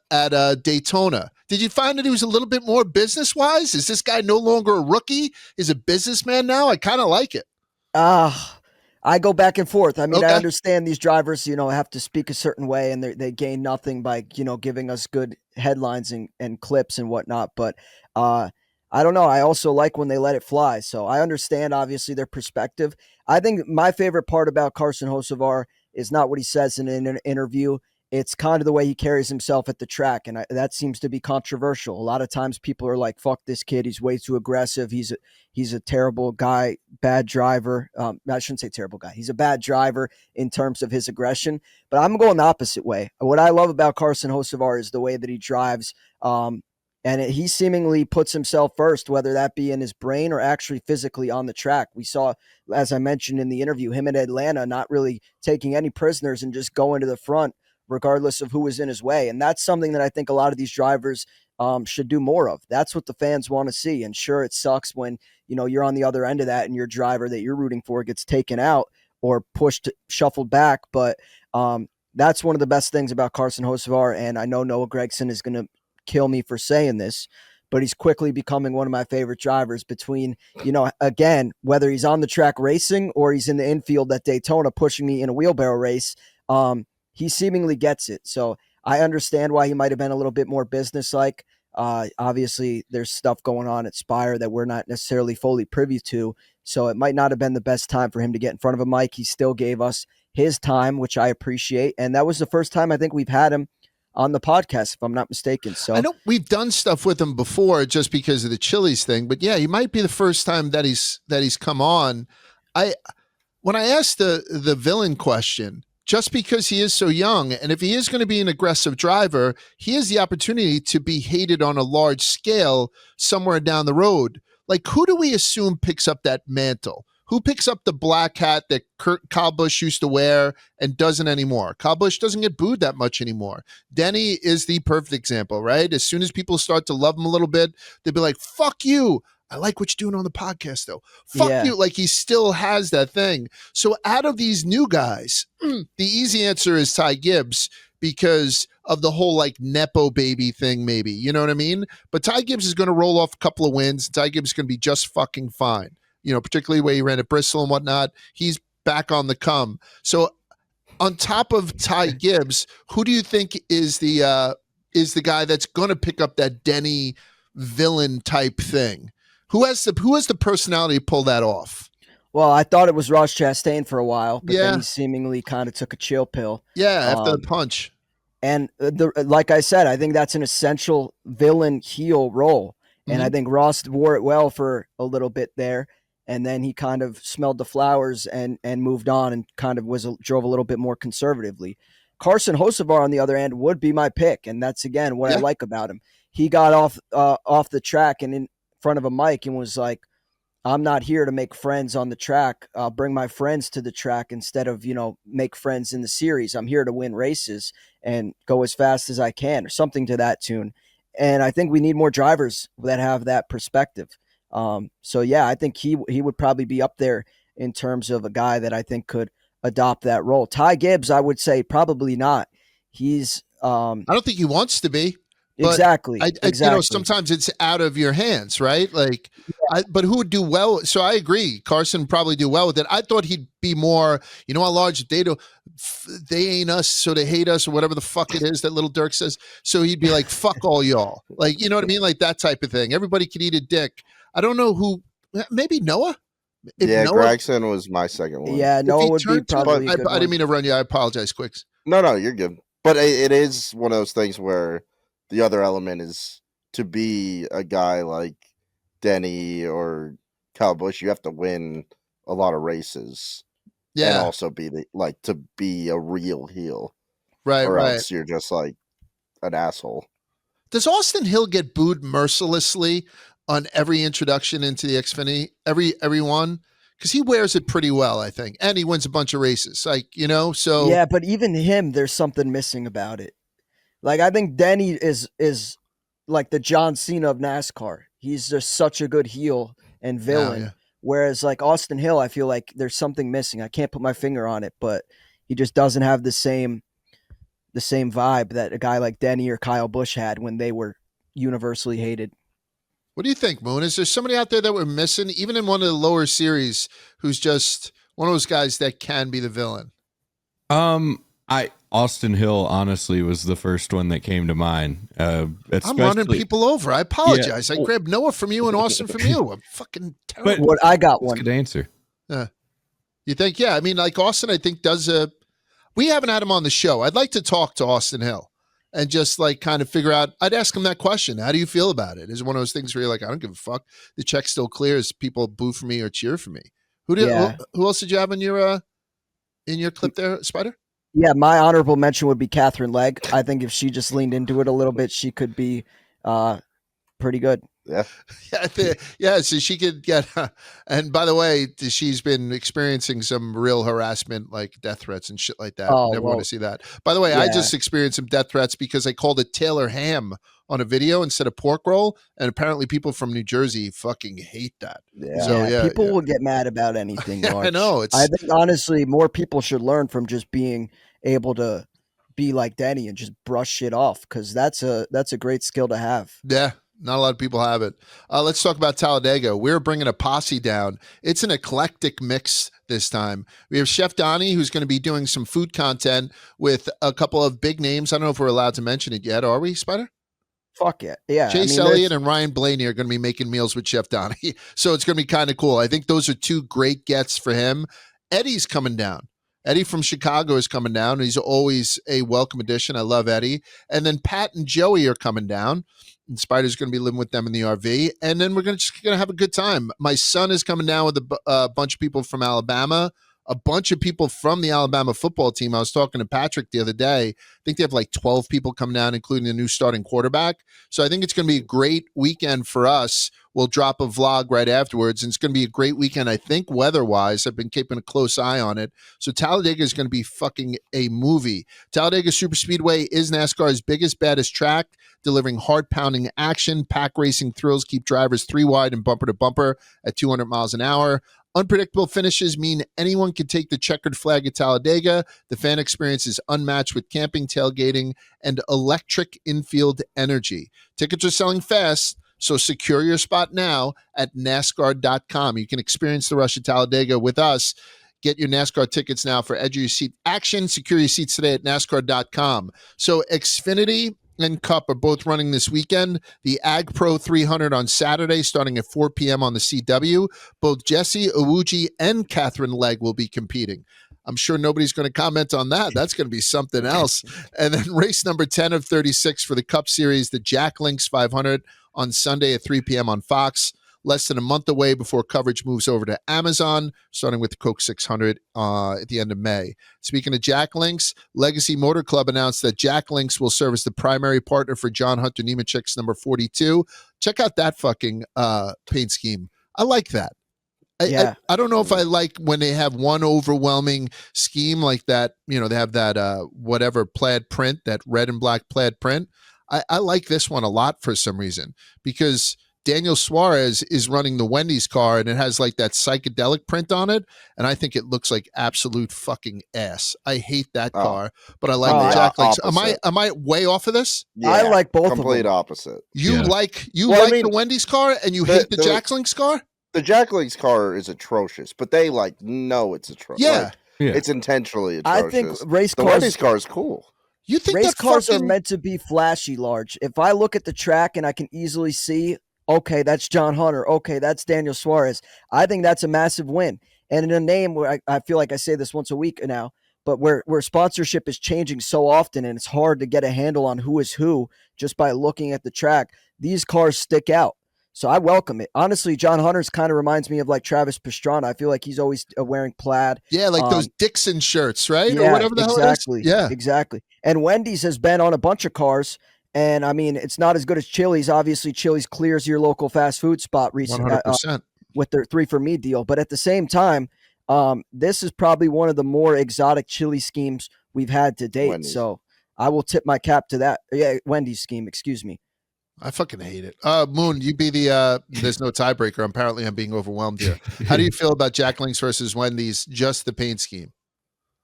at Daytona. Did you find that he was a little bit more business-wise? Is this guy no longer a rookie? Is a businessman now? I kind of like it. I go back and forth. I mean, I understand these drivers, have to speak a certain way, and they gain nothing by, giving us good headlines and clips and whatnot. But I don't know. I also like when they let it fly. So I understand, obviously, their perspective. I think my favorite part about Carson Hocevar is not what he says in an interview. it's kind of the way he carries himself at the track. And that seems to be controversial. A lot of times people are like, fuck this kid. He's way too aggressive. He's a terrible guy, bad driver. I shouldn't say terrible guy. He's a bad driver in terms of his aggression, but I'm going the opposite way. What I love about Carson Hocevar is the way that he drives. And he seemingly puts himself first, whether that be in his brain or actually physically on the track. We saw, as I mentioned in the interview, him in Atlanta not really taking any prisoners and just going to the front regardless of who was in his way. And that's something that I think a lot of these drivers should do more of. That's what the fans want to see. And sure, it sucks when, you're on the other end of that and your driver that you're rooting for gets taken out or pushed, shuffled back. But that's one of the best things about Carson Hocevar. And I know Noah Gragson is going to kill me for saying this, but he's quickly becoming one of my favorite drivers between, again, whether he's on the track racing or he's in the infield at Daytona pushing me in a wheelbarrow race. He seemingly gets it. So I understand why he might have been a little bit more businesslike. Obviously, there's stuff going on at Spire that we're not necessarily fully privy to. So it might not have been the best time for him to get in front of a mic. He still gave us his time, which I appreciate. And that was the first time I think we've had him on the podcast, if I'm not mistaken. So I know we've done stuff with him before just because of the Chili's thing, but yeah, he might be the first time that he's come on. When I asked the villain question, just because he is so young, and if he is going to be an aggressive driver, he has the opportunity to be hated on a large scale somewhere down the road. Like, who do we assume picks up that mantle? Who picks up the black hat that Kyle Busch used to wear and doesn't anymore? Kyle Busch doesn't get booed that much anymore. Denny is the perfect example, right? As soon as people start to love him a little bit, they'll be like, fuck you. I like what you're doing on the podcast, though. Fuck you. Like, he still has that thing. So out of these new guys, the easy answer is Ty Gibbs because of the whole like Nepo baby thing, maybe. You know what I mean? But Ty Gibbs is going to roll off a couple of wins. Ty Gibbs is going to be just fucking fine. Particularly where he ran at Bristol and whatnot. He's back on the come. So on top of Ty Gibbs, who do you think is the guy that's going to pick up that Denny villain type thing? Who has the personality to pull that off? Well, I thought it was Ross Chastain for a while, but then he seemingly kind of took a chill pill. Yeah, after the punch. And like I said, I think that's an essential villain heel role. And I think Ross wore it well for a little bit there. And then he kind of smelled the flowers and moved on and kind of drove a little bit more conservatively. Carson Hocevar, on the other hand, would be my pick. And that's, again, what I like about him. He got off the track and in front of a mic and was like, I'm not here to make friends on the track. I'll bring my friends to the track instead of, make friends in the series. I'm here to win races and go as fast as I can, or something to that tune. And I think we need more drivers that have that perspective. So yeah, I think he would probably be up there in terms of a guy that I think could adopt that role. Ty Gibbs, I would say probably not. He's I don't think he wants to be. Exactly. Exactly. Sometimes it's out of your hands, right? Like, but who would do well? So I agree. Carson would probably do well with it. I thought he'd be more, how large they ain't us, so they hate us, or whatever the fuck it is that Little Dirk says. So he'd be like, fuck all y'all. Like, you know what I mean? Like that type of thing. Everybody can eat a dick. I don't know who, maybe Noah? Gragson was my second one. Yeah, Noah would be probably I didn't mean to run you. I apologize, Quigs. No, you're good. But it is one of those things where the other element is to be a guy like Denny or Kyle Busch, you have to win a lot of races. Yeah. And also to be a real heel. Right, or else you're just like an asshole. Does Austin Hill get booed mercilessly on every introduction into the Xfinity? Everyone? Because he wears it pretty well, I think. And he wins a bunch of races. Like, so. Yeah, but even him, there's something missing about it. Like, I think Denny is like the John Cena of NASCAR. He's just such a good heel and villain. Yeah. Whereas like Austin Hill, I feel like there's something missing. I can't put my finger on it, but he just doesn't have the same vibe that a guy like Denny or Kyle Busch had when they were universally hated. What do you think, Moon? Is there somebody out there that we're missing, even in one of the lower series, who's just one of those guys that can be the villain? Austin Hill, honestly, was the first one that came to mind. I'm running people over. I apologize. Yeah. I grabbed Noah from you and Austin from you. I'm fucking terrible. But I got one. Good answer. You think? Yeah. I mean, like Austin, I think does We haven't had him on the show. I'd like to talk to Austin Hill and just like kind of figure out. I'd ask him that question. How do you feel about it? Is it one of those things where you're like, I don't give a fuck. The check still clears. People boo for me or cheer for me. Who else did you have in your clip there, Spider? Yeah, my honorable mention would be Catherine Legg. I think if she just leaned into it a little bit, she could be pretty good. Yeah. So she could get. And by the way, she's been experiencing some real harassment, like death threats and shit like that. Never want to see that. By the way, I just experienced some death threats because I called it Taylor ham on a video instead of pork roll, and apparently people from New Jersey fucking hate that. People will get mad about anything. I know. I think honestly, more people should learn from just being able to be like Denny and just brush shit off, because that's a great skill to have. Yeah. Not a lot of people have it. Let's talk about Talladega. We're bringing a posse down. It's an eclectic mix this time. We have Chef Donnie, who's going to be doing some food content with a couple of big names. I don't know if we're allowed to mention it yet. Are we, Spider? Fuck it. Yeah. Chase Elliott and Ryan Blaney are going to be making meals with Chef Donnie. So it's going to be kind of cool. I think those are two great gets for him. Eddie's coming down. Eddie from Chicago is coming down. He's always a welcome addition. I love Eddie. And then Pat and Joey are coming down. And Spider's going to be living with them in the RV. And then we're just going to have a good time. My son is coming down with a bunch of people from Alabama, a bunch of people from the Alabama football team. I was talking to Patrick the other day. I think they have like 12 people come down, including a new starting quarterback. So I think it's going to be a great weekend for us. We'll drop a vlog right afterwards, and it's going to be a great weekend, I think, weather-wise. I've been keeping a close eye on it. So Talladega is going to be fucking a movie. Talladega Superspeedway is NASCAR's biggest, baddest track, delivering heart-pounding action. Pack racing thrills keep drivers three wide and bumper to bumper at 200 miles an hour. Unpredictable finishes mean anyone can take the checkered flag at Talladega. The fan experience is unmatched with camping, tailgating, and electric infield energy. Tickets are selling fast, so secure your spot now at NASCAR.com. You can experience the rush at Talladega with us. Get your NASCAR tickets now for edge of your seat action. Secure your seats today at NASCAR.com. So Xfinity and Cup are both running this weekend. The Ag Pro 300 on Saturday, starting at 4 p.m. on the CW. Both Jesse Iwuji and Catherine Legg will be competing. I'm sure nobody's going to comment on that. That's going to be something else. And then race number 10 of 36 for the Cup Series, the Jack Links 500 on Sunday at 3 p.m. on Fox. Less than a month away before coverage moves over to Amazon, starting with the Coke 600 at the end of May. Speaking of Jack Links, Legacy Motor Club announced that Jack Links will serve as the primary partner for John Hunter Nemechek's number 42. Check out that fucking paint scheme. I like that. I don't know if I like when they have one overwhelming scheme like that. You know, they have that whatever plaid print, that red and black plaid print. I like this one a lot for some reason, because Daniel Suarez is running the Wendy's car and it has like that psychedelic print on it. And I think it looks like absolute fucking ass. I hate that car, but I like the Jack Links. Am I way off of this? Yeah, I like both of them. Complete opposite. You like the Wendy's car and you hate the Jack Links car? The Jack Links car is atrocious, but they know it's atrocious. Yeah. It's intentionally atrocious. I think race cars. The Wendy's car is cool. You think race cars are meant to be flashy large? If I look at the track and I can easily see, okay, that's John Hunter. Okay, that's Daniel Suarez. I think that's a massive win. And in a name where I feel like I say this once a week now, but where sponsorship is changing so often and it's hard to get a handle on who is who just by looking at the track, these cars stick out. So I welcome it. Honestly, John Hunter's kind of reminds me of like Travis Pastrana. I feel like he's always wearing plaid. Yeah, like those Dixon shirts, right? Yeah, or whatever the hell it is. Yeah, exactly. And Wendy's has been on a bunch of cars. And I mean, it's not as good as Chili's. Obviously, Chili's clears your local fast food spot recently 100%. With their 3 for Me deal. But at the same time, this is probably one of the more exotic chili schemes we've had to date. Wendy's. So I will tip my cap to that. Yeah, Wendy's scheme, excuse me. I fucking hate it. Moon, you be the there's no tiebreaker. Apparently I'm being overwhelmed here. How do you feel about Jack Links versus Wendy's, just the paint scheme?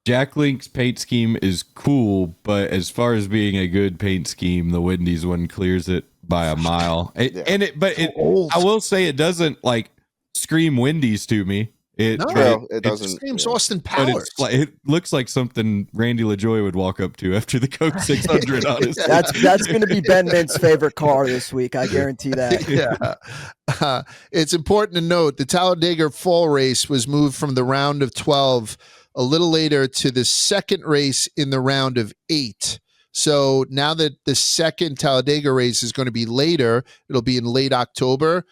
Jack Link's paint scheme is cool, but as far as being a good paint scheme, the Wendy's one clears it by a mile. I will say it doesn't like scream Wendy's to me. It doesn't. It screams Austin Powers. It looks like something Randy LaJoy would walk up to after the Coke 600. Honestly, that's going to be Ben Mint's favorite car this week. I guarantee that. Yeah, it's important to note the Talladega Fall Race was moved from the round of 12 a little later to the second race in the round of 8. So now that the second Talladega race is going to be later, it'll be in late October.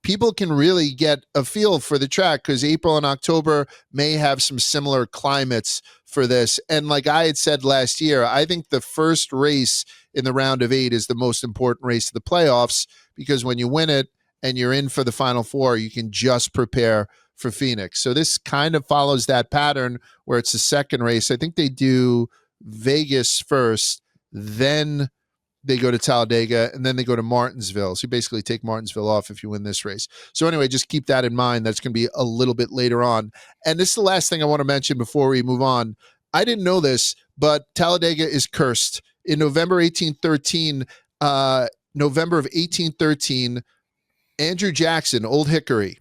People can really get a feel for the track because April and October may have some similar climates for this. And like I had said last year, I think the first race in the round of 8 is the most important race of the playoffs, because when you win it and you're in for the Final Four, you can just prepare for Phoenix. So this kind of follows that pattern where it's the second race. I think they do Vegas first, then they go to Talladega, and then they go to Martinsville. So you basically take Martinsville off if you win this race. So anyway, just keep that in mind. That's going to be a little bit later on. And this is the last thing I want to mention before we move on. I didn't know this, but Talladega is cursed. In November of 1813, Andrew Jackson, Old Hickory,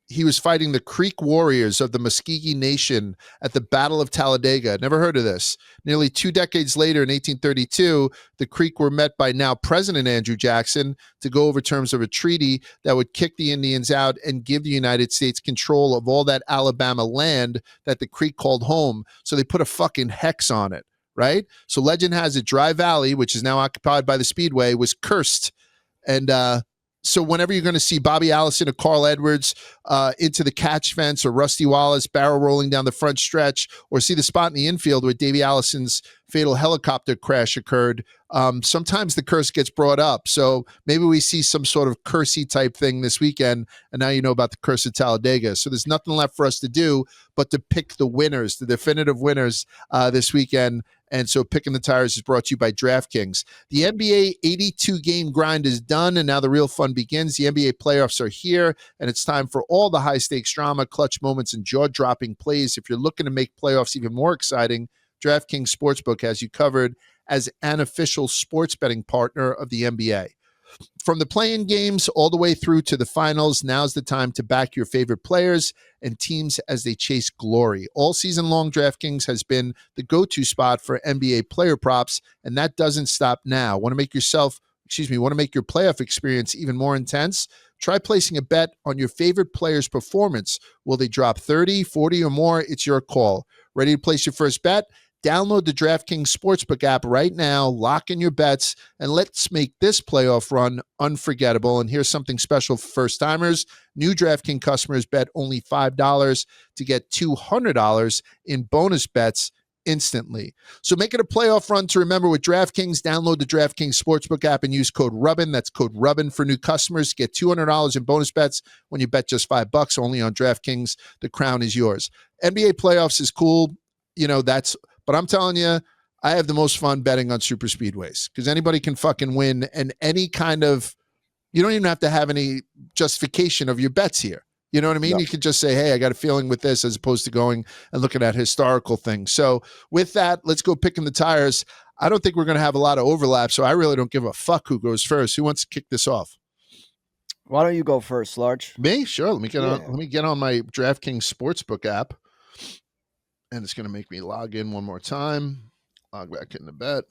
he was fighting the Creek warriors of the Muskogee Nation at the Battle of Talladega. Never heard of this. Nearly 2 decades later, in 1832, the Creek were met by now President Andrew Jackson to go over terms of a treaty that would kick the Indians out and give the United States control of all that Alabama land that the Creek called home. So they put a fucking hex on it, right? So legend has it, Dry Valley, which is now occupied by the Speedway, was cursed. And so whenever you're going to see Bobby Allison or Carl Edwards into the catch fence, or Rusty Wallace barrel rolling down the front stretch, or see the spot in the infield where Davey Allison's fatal helicopter crash occurred, sometimes the curse gets brought up. So maybe we see some sort of cursey type thing this weekend, and now you know about the curse of Talladega. So there's nothing left for us to do but to pick the winners, the definitive winners this weekend. And so Picking the Tires is brought to you by DraftKings. The NBA 82-game grind is done, and now the real fun begins. The NBA playoffs are here, and it's time for all the high-stakes drama, clutch moments, and jaw-dropping plays. If you're looking to make playoffs even more exciting, DraftKings Sportsbook has you covered as an official sports betting partner of the NBA. From the play-in games all the way through to the finals, now's the time to back your favorite players and teams as they chase glory. All season long, DraftKings has been the go-to spot for NBA player props, and that doesn't stop now. Want to make your playoff experience even more intense? Try placing a bet on your favorite player's performance. Will they drop 30, 40, or more? It's your call. Ready to place your first bet? Download the DraftKings Sportsbook app right now, lock in your bets, and let's make this playoff run unforgettable. And here's something special for first-timers. New DraftKings customers bet only $5 to get $200 in bonus bets instantly. So make it a playoff run to remember with DraftKings. Download the DraftKings Sportsbook app and use code Rubbin. That's code Rubbin for new customers. Get $200 in bonus bets when you bet just $5 only on DraftKings. The crown is yours. NBA playoffs is cool. But I'm telling you, I have the most fun betting on super speedways because anybody can fucking win, and you don't even have to have any justification of your bets here. You know what I mean? Yeah. You could just say, hey, I got a feeling with this, as opposed to going and looking at historical things. So with that, let's go Picking the Tires. I don't think we're going to have a lot of overlap, so I really don't give a fuck who goes first. Who wants to kick this off? Why don't you go first, Large? Me? Sure. Let me get on my DraftKings Sportsbook app. And it's going to make me log in one more time. Log back in the bet.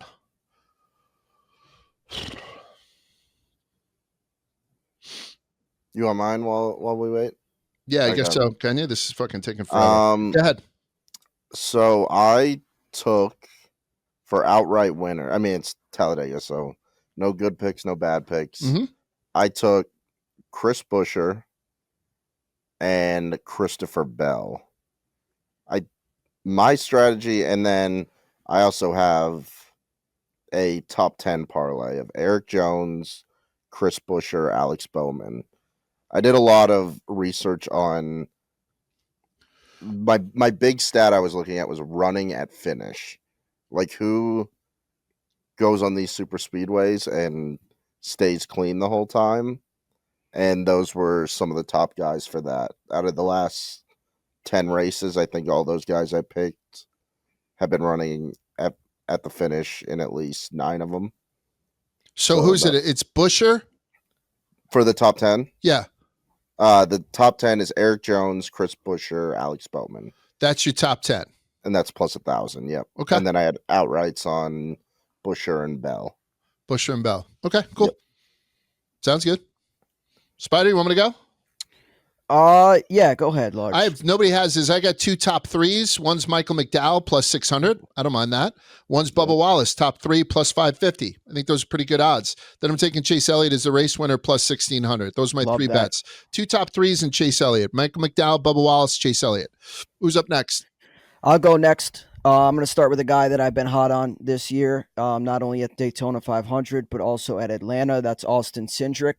You want mine while we wait? Yeah, I guess so. Can you? This is fucking taking forever. Go ahead. So I took for outright winner. I mean, it's Talladega, so no good picks, no bad picks. Mm-hmm. I took Chris Buescher and Christopher Bell. My strategy, and then I also have a top 10 parlay of Eric Jones, Chris Buescher, Alex Bowman. I did a lot of research on my big stat I was looking at was running at finish. Like who goes on these super speedways and stays clean the whole time. And those were some of the top guys for that. Out of the last 10 races, I think all those guys I picked have been running at the finish in at least 9 of them. So who's it? It's Buescher? For the top 10? Yeah. The top 10 is Eric Jones, Chris Buescher, Alex Bowman. That's your top 10. And that's plus 1,000, yep. Okay. And then I had outrights on Buescher and Bell. Buescher and Bell. Okay, cool. Yep. Sounds good. Spider, you want me to go? Yeah, go ahead, Large. Nobody has his. I got 2 top 3s. One's Michael McDowell plus 600. I don't mind that. One's Bubba Wallace, top 3 plus 550. I think those are pretty good odds. Then I'm taking Chase Elliott as the race winner plus 1600. Those are my Love 3 that. bets. 2 top 3s and Chase Elliott. Michael McDowell, Bubba Wallace, Chase Elliott. Who's up next? I'll go next. I'm going to start with a guy that I've been hot on this year, not only at Daytona 500, but also at Atlanta. That's Austin Cindric.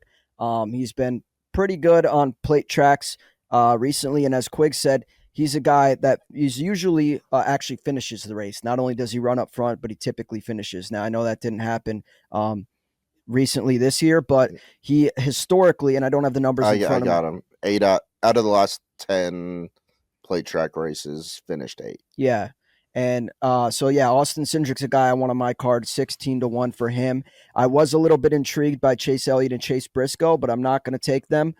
He's been pretty good on plate tracks recently, and as Quigs said, he's a guy that is usually actually finishes the race. Not only does he run up front, but he typically finishes. Now, I know that didn't happen recently this year, but he historically, and I don't have the numbers in front of me. I got him. 8 out of the last 10 plate track races, finished 8. Yeah. And Austin Cindric's a guy I want on my card, 16-1 for him. I was a little bit intrigued by Chase Elliott and Chase Briscoe, but I'm not going to take them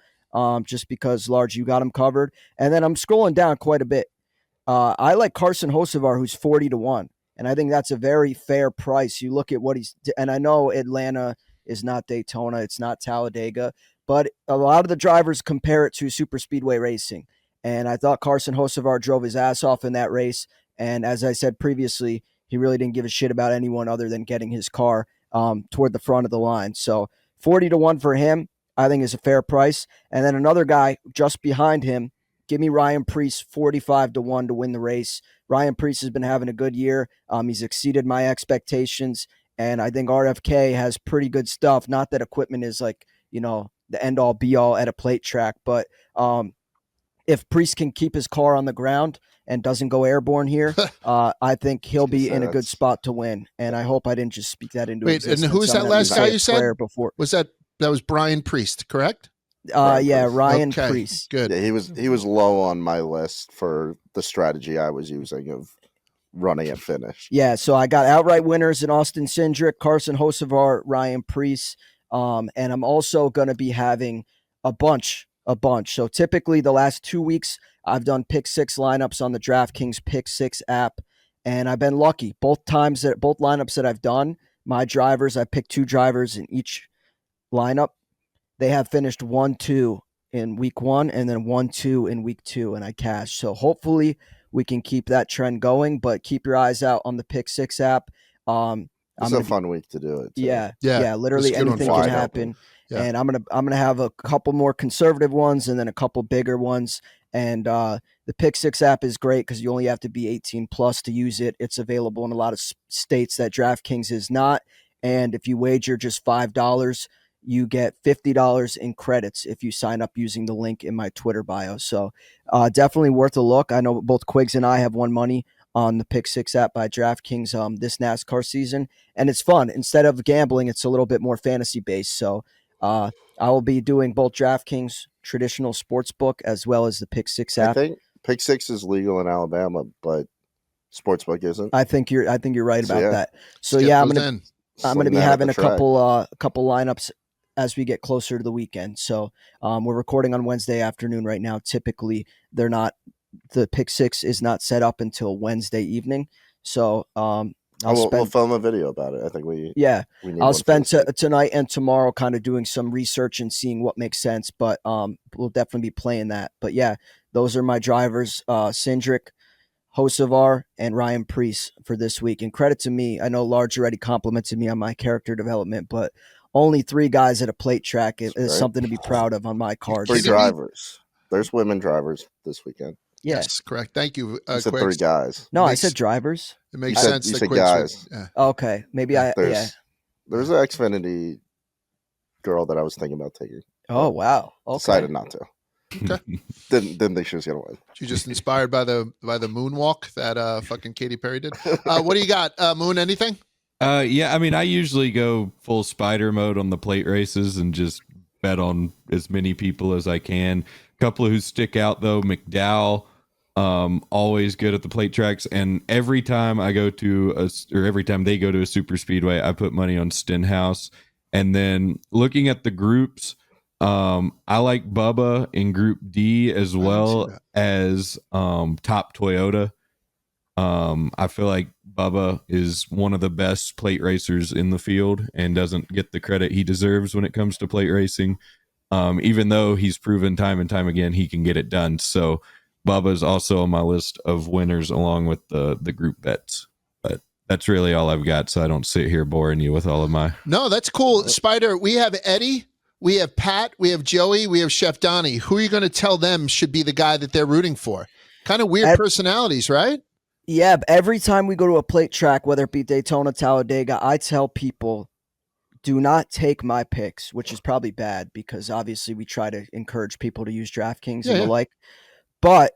just because, Large, you got him covered. And then I'm scrolling down quite a bit. I like Carson Hocevar, who's 40-1, and I think that's a very fair price. You look at what and I know Atlanta is not Daytona, it's not Talladega, but a lot of the drivers compare it to super speedway racing. And I thought Carson Hocevar drove his ass off in that race. And as I said previously, he really didn't give a shit about anyone other than getting his car toward the front of the line. So 40-1 for him, I think, is a fair price. And then another guy just behind him, give me Ryan Preece, 45-1 to win the race. Ryan Preece has been having a good year. He's exceeded my expectations. And I think RFK has pretty good stuff. Not that equipment is like, the end-all, be-all at a plate track. But if Preece can keep his car on the ground and doesn't go airborne here, I think he'll be in a good spot to win. And I hope I didn't just speak that into existence. And who's that last guy you said? Before. That was Brian Priest, correct? Ryan Preece. Good. Yeah, he was low on my list for the strategy I was using of running and finish. Yeah, so I got outright winners in Austin Cindric, Carson Hocevar, Ryan Preece, and I'm also going to be having a bunch. So typically the last 2 weeks, I've done pick 6 lineups on the DraftKings pick 6 app, and I've been lucky. Both lineups that I've done, my drivers, I picked 2 drivers in each lineup. They have finished 1-2 in week 1 and then 1-2 in week 2, and I cashed. So hopefully we can keep that trend going, but keep your eyes out on the pick 6 app. It's a fun week to do it too. Yeah. Literally anything can happen. Yeah. And I'm gonna have a couple more conservative ones and then a couple bigger ones. And the Pick 6 app is great because you only have to be 18 plus to use it. It's available in a lot of states that DraftKings is not. And if you wager just $5, you get $50 in credits if you sign up using the link in my Twitter bio. So definitely worth a look. I know both Quigs and I have won money on the Pick 6 app by DraftKings this NASCAR season. And it's fun. Instead of gambling, it's a little bit more fantasy based. So I will be doing both DraftKings traditional sports book as well as the Pick 6 app. I think Pick 6 is legal in Alabama, but sportsbook isn't. I think you're right about that. So I'm gonna be having a couple lineups as we get closer to the weekend. So we're recording on Wednesday afternoon right now. Typically, the Pick 6 is not set up until Wednesday evening. So we'll film a video about it. I think I'll spend tonight and tomorrow kind of doing some research and seeing what makes sense, but we'll definitely be playing that. But yeah, those are my drivers, Cindric, Hocevar, and Ryan Preece for this week. And credit to me, I know Large already complimented me on my character development, but only 3 guys at a plate track is something to be proud of on my card. 3 drivers. There's women drivers this weekend. Yeah. Yes, correct. Thank you. You said 3 guys. No, I said drivers. It makes sense. You said guys. Yeah. Okay, maybe There's an Xfinity girl that I was thinking about taking. Oh wow! Okay. Decided not to. Okay. Didn't think she was gonna win. She just inspired by the moonwalk that fucking Katy Perry did. What do you got, Moon? Anything? Yeah, I mean, I usually go full spider mode on the plate races and just bet on as many people as I can. A couple who stick out though, McDowell, always good at the plate tracks, and every time they go to a super speedway, I put money on Stenhouse. And then looking at the groups, I like Bubba in Group D as well as Top Toyota. I feel like Bubba is one of the best plate racers in the field and doesn't get the credit he deserves when it comes to plate racing. even though he's proven time and time again he can get it done. So Bubba's also on my list of winners along with the group bets. But that's really all I've got, so I don't sit here boring you with all of my... No, that's cool. Spider, we have Eddie, we have Pat, we have Joey, we have Chef Donnie. Who are you going to tell them should be the guy that they're rooting for? Kind of weird personalities, right? Yeah, every time we go to a plate track, whether it be Daytona, Talladega, I tell people, do not take my picks, which is probably bad because obviously we try to encourage people to use DraftKings and the like. But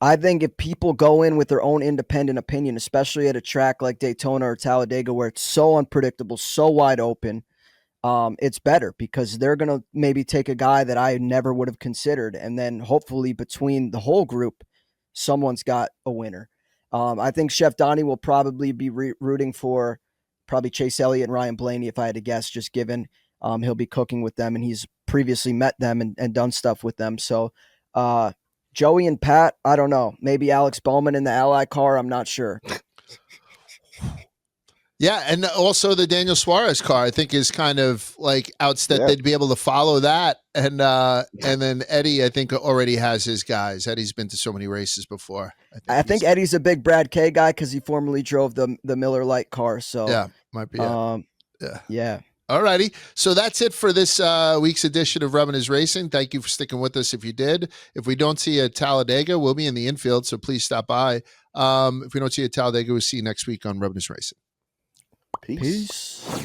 I think if people go in with their own independent opinion, especially at a track like Daytona or Talladega where it's so unpredictable, so wide open, it's better because they're going to maybe take a guy that I never would have considered. And then hopefully between the whole group, someone's got a winner. I think Chef Donnie will probably be rooting for probably Chase Elliott and Ryan Blaney, if I had to guess, just given he'll be cooking with them and he's previously met them and done stuff with them. So Joey and Pat, I don't know. Maybe Alex Bowman in the Ally car. I'm not sure. Yeah, and also the Daniel Suarez car, I think, is kind of like outs that they'd be able to follow that. And then Eddie, I think, already has his guys. Eddie's been to so many races before. I think Eddie's a big Brad K guy because he formerly drove the Miller Lite car. So yeah, might be. Yeah. All righty. So that's it for this week's edition of Rubbin' Is Racing. Thank you for sticking with us if you did. If we don't see you at Talladega, we'll be in the infield, so please stop by. If we don't see you at Talladega, we'll see you next week on Rubbin' Is Racing. Peace.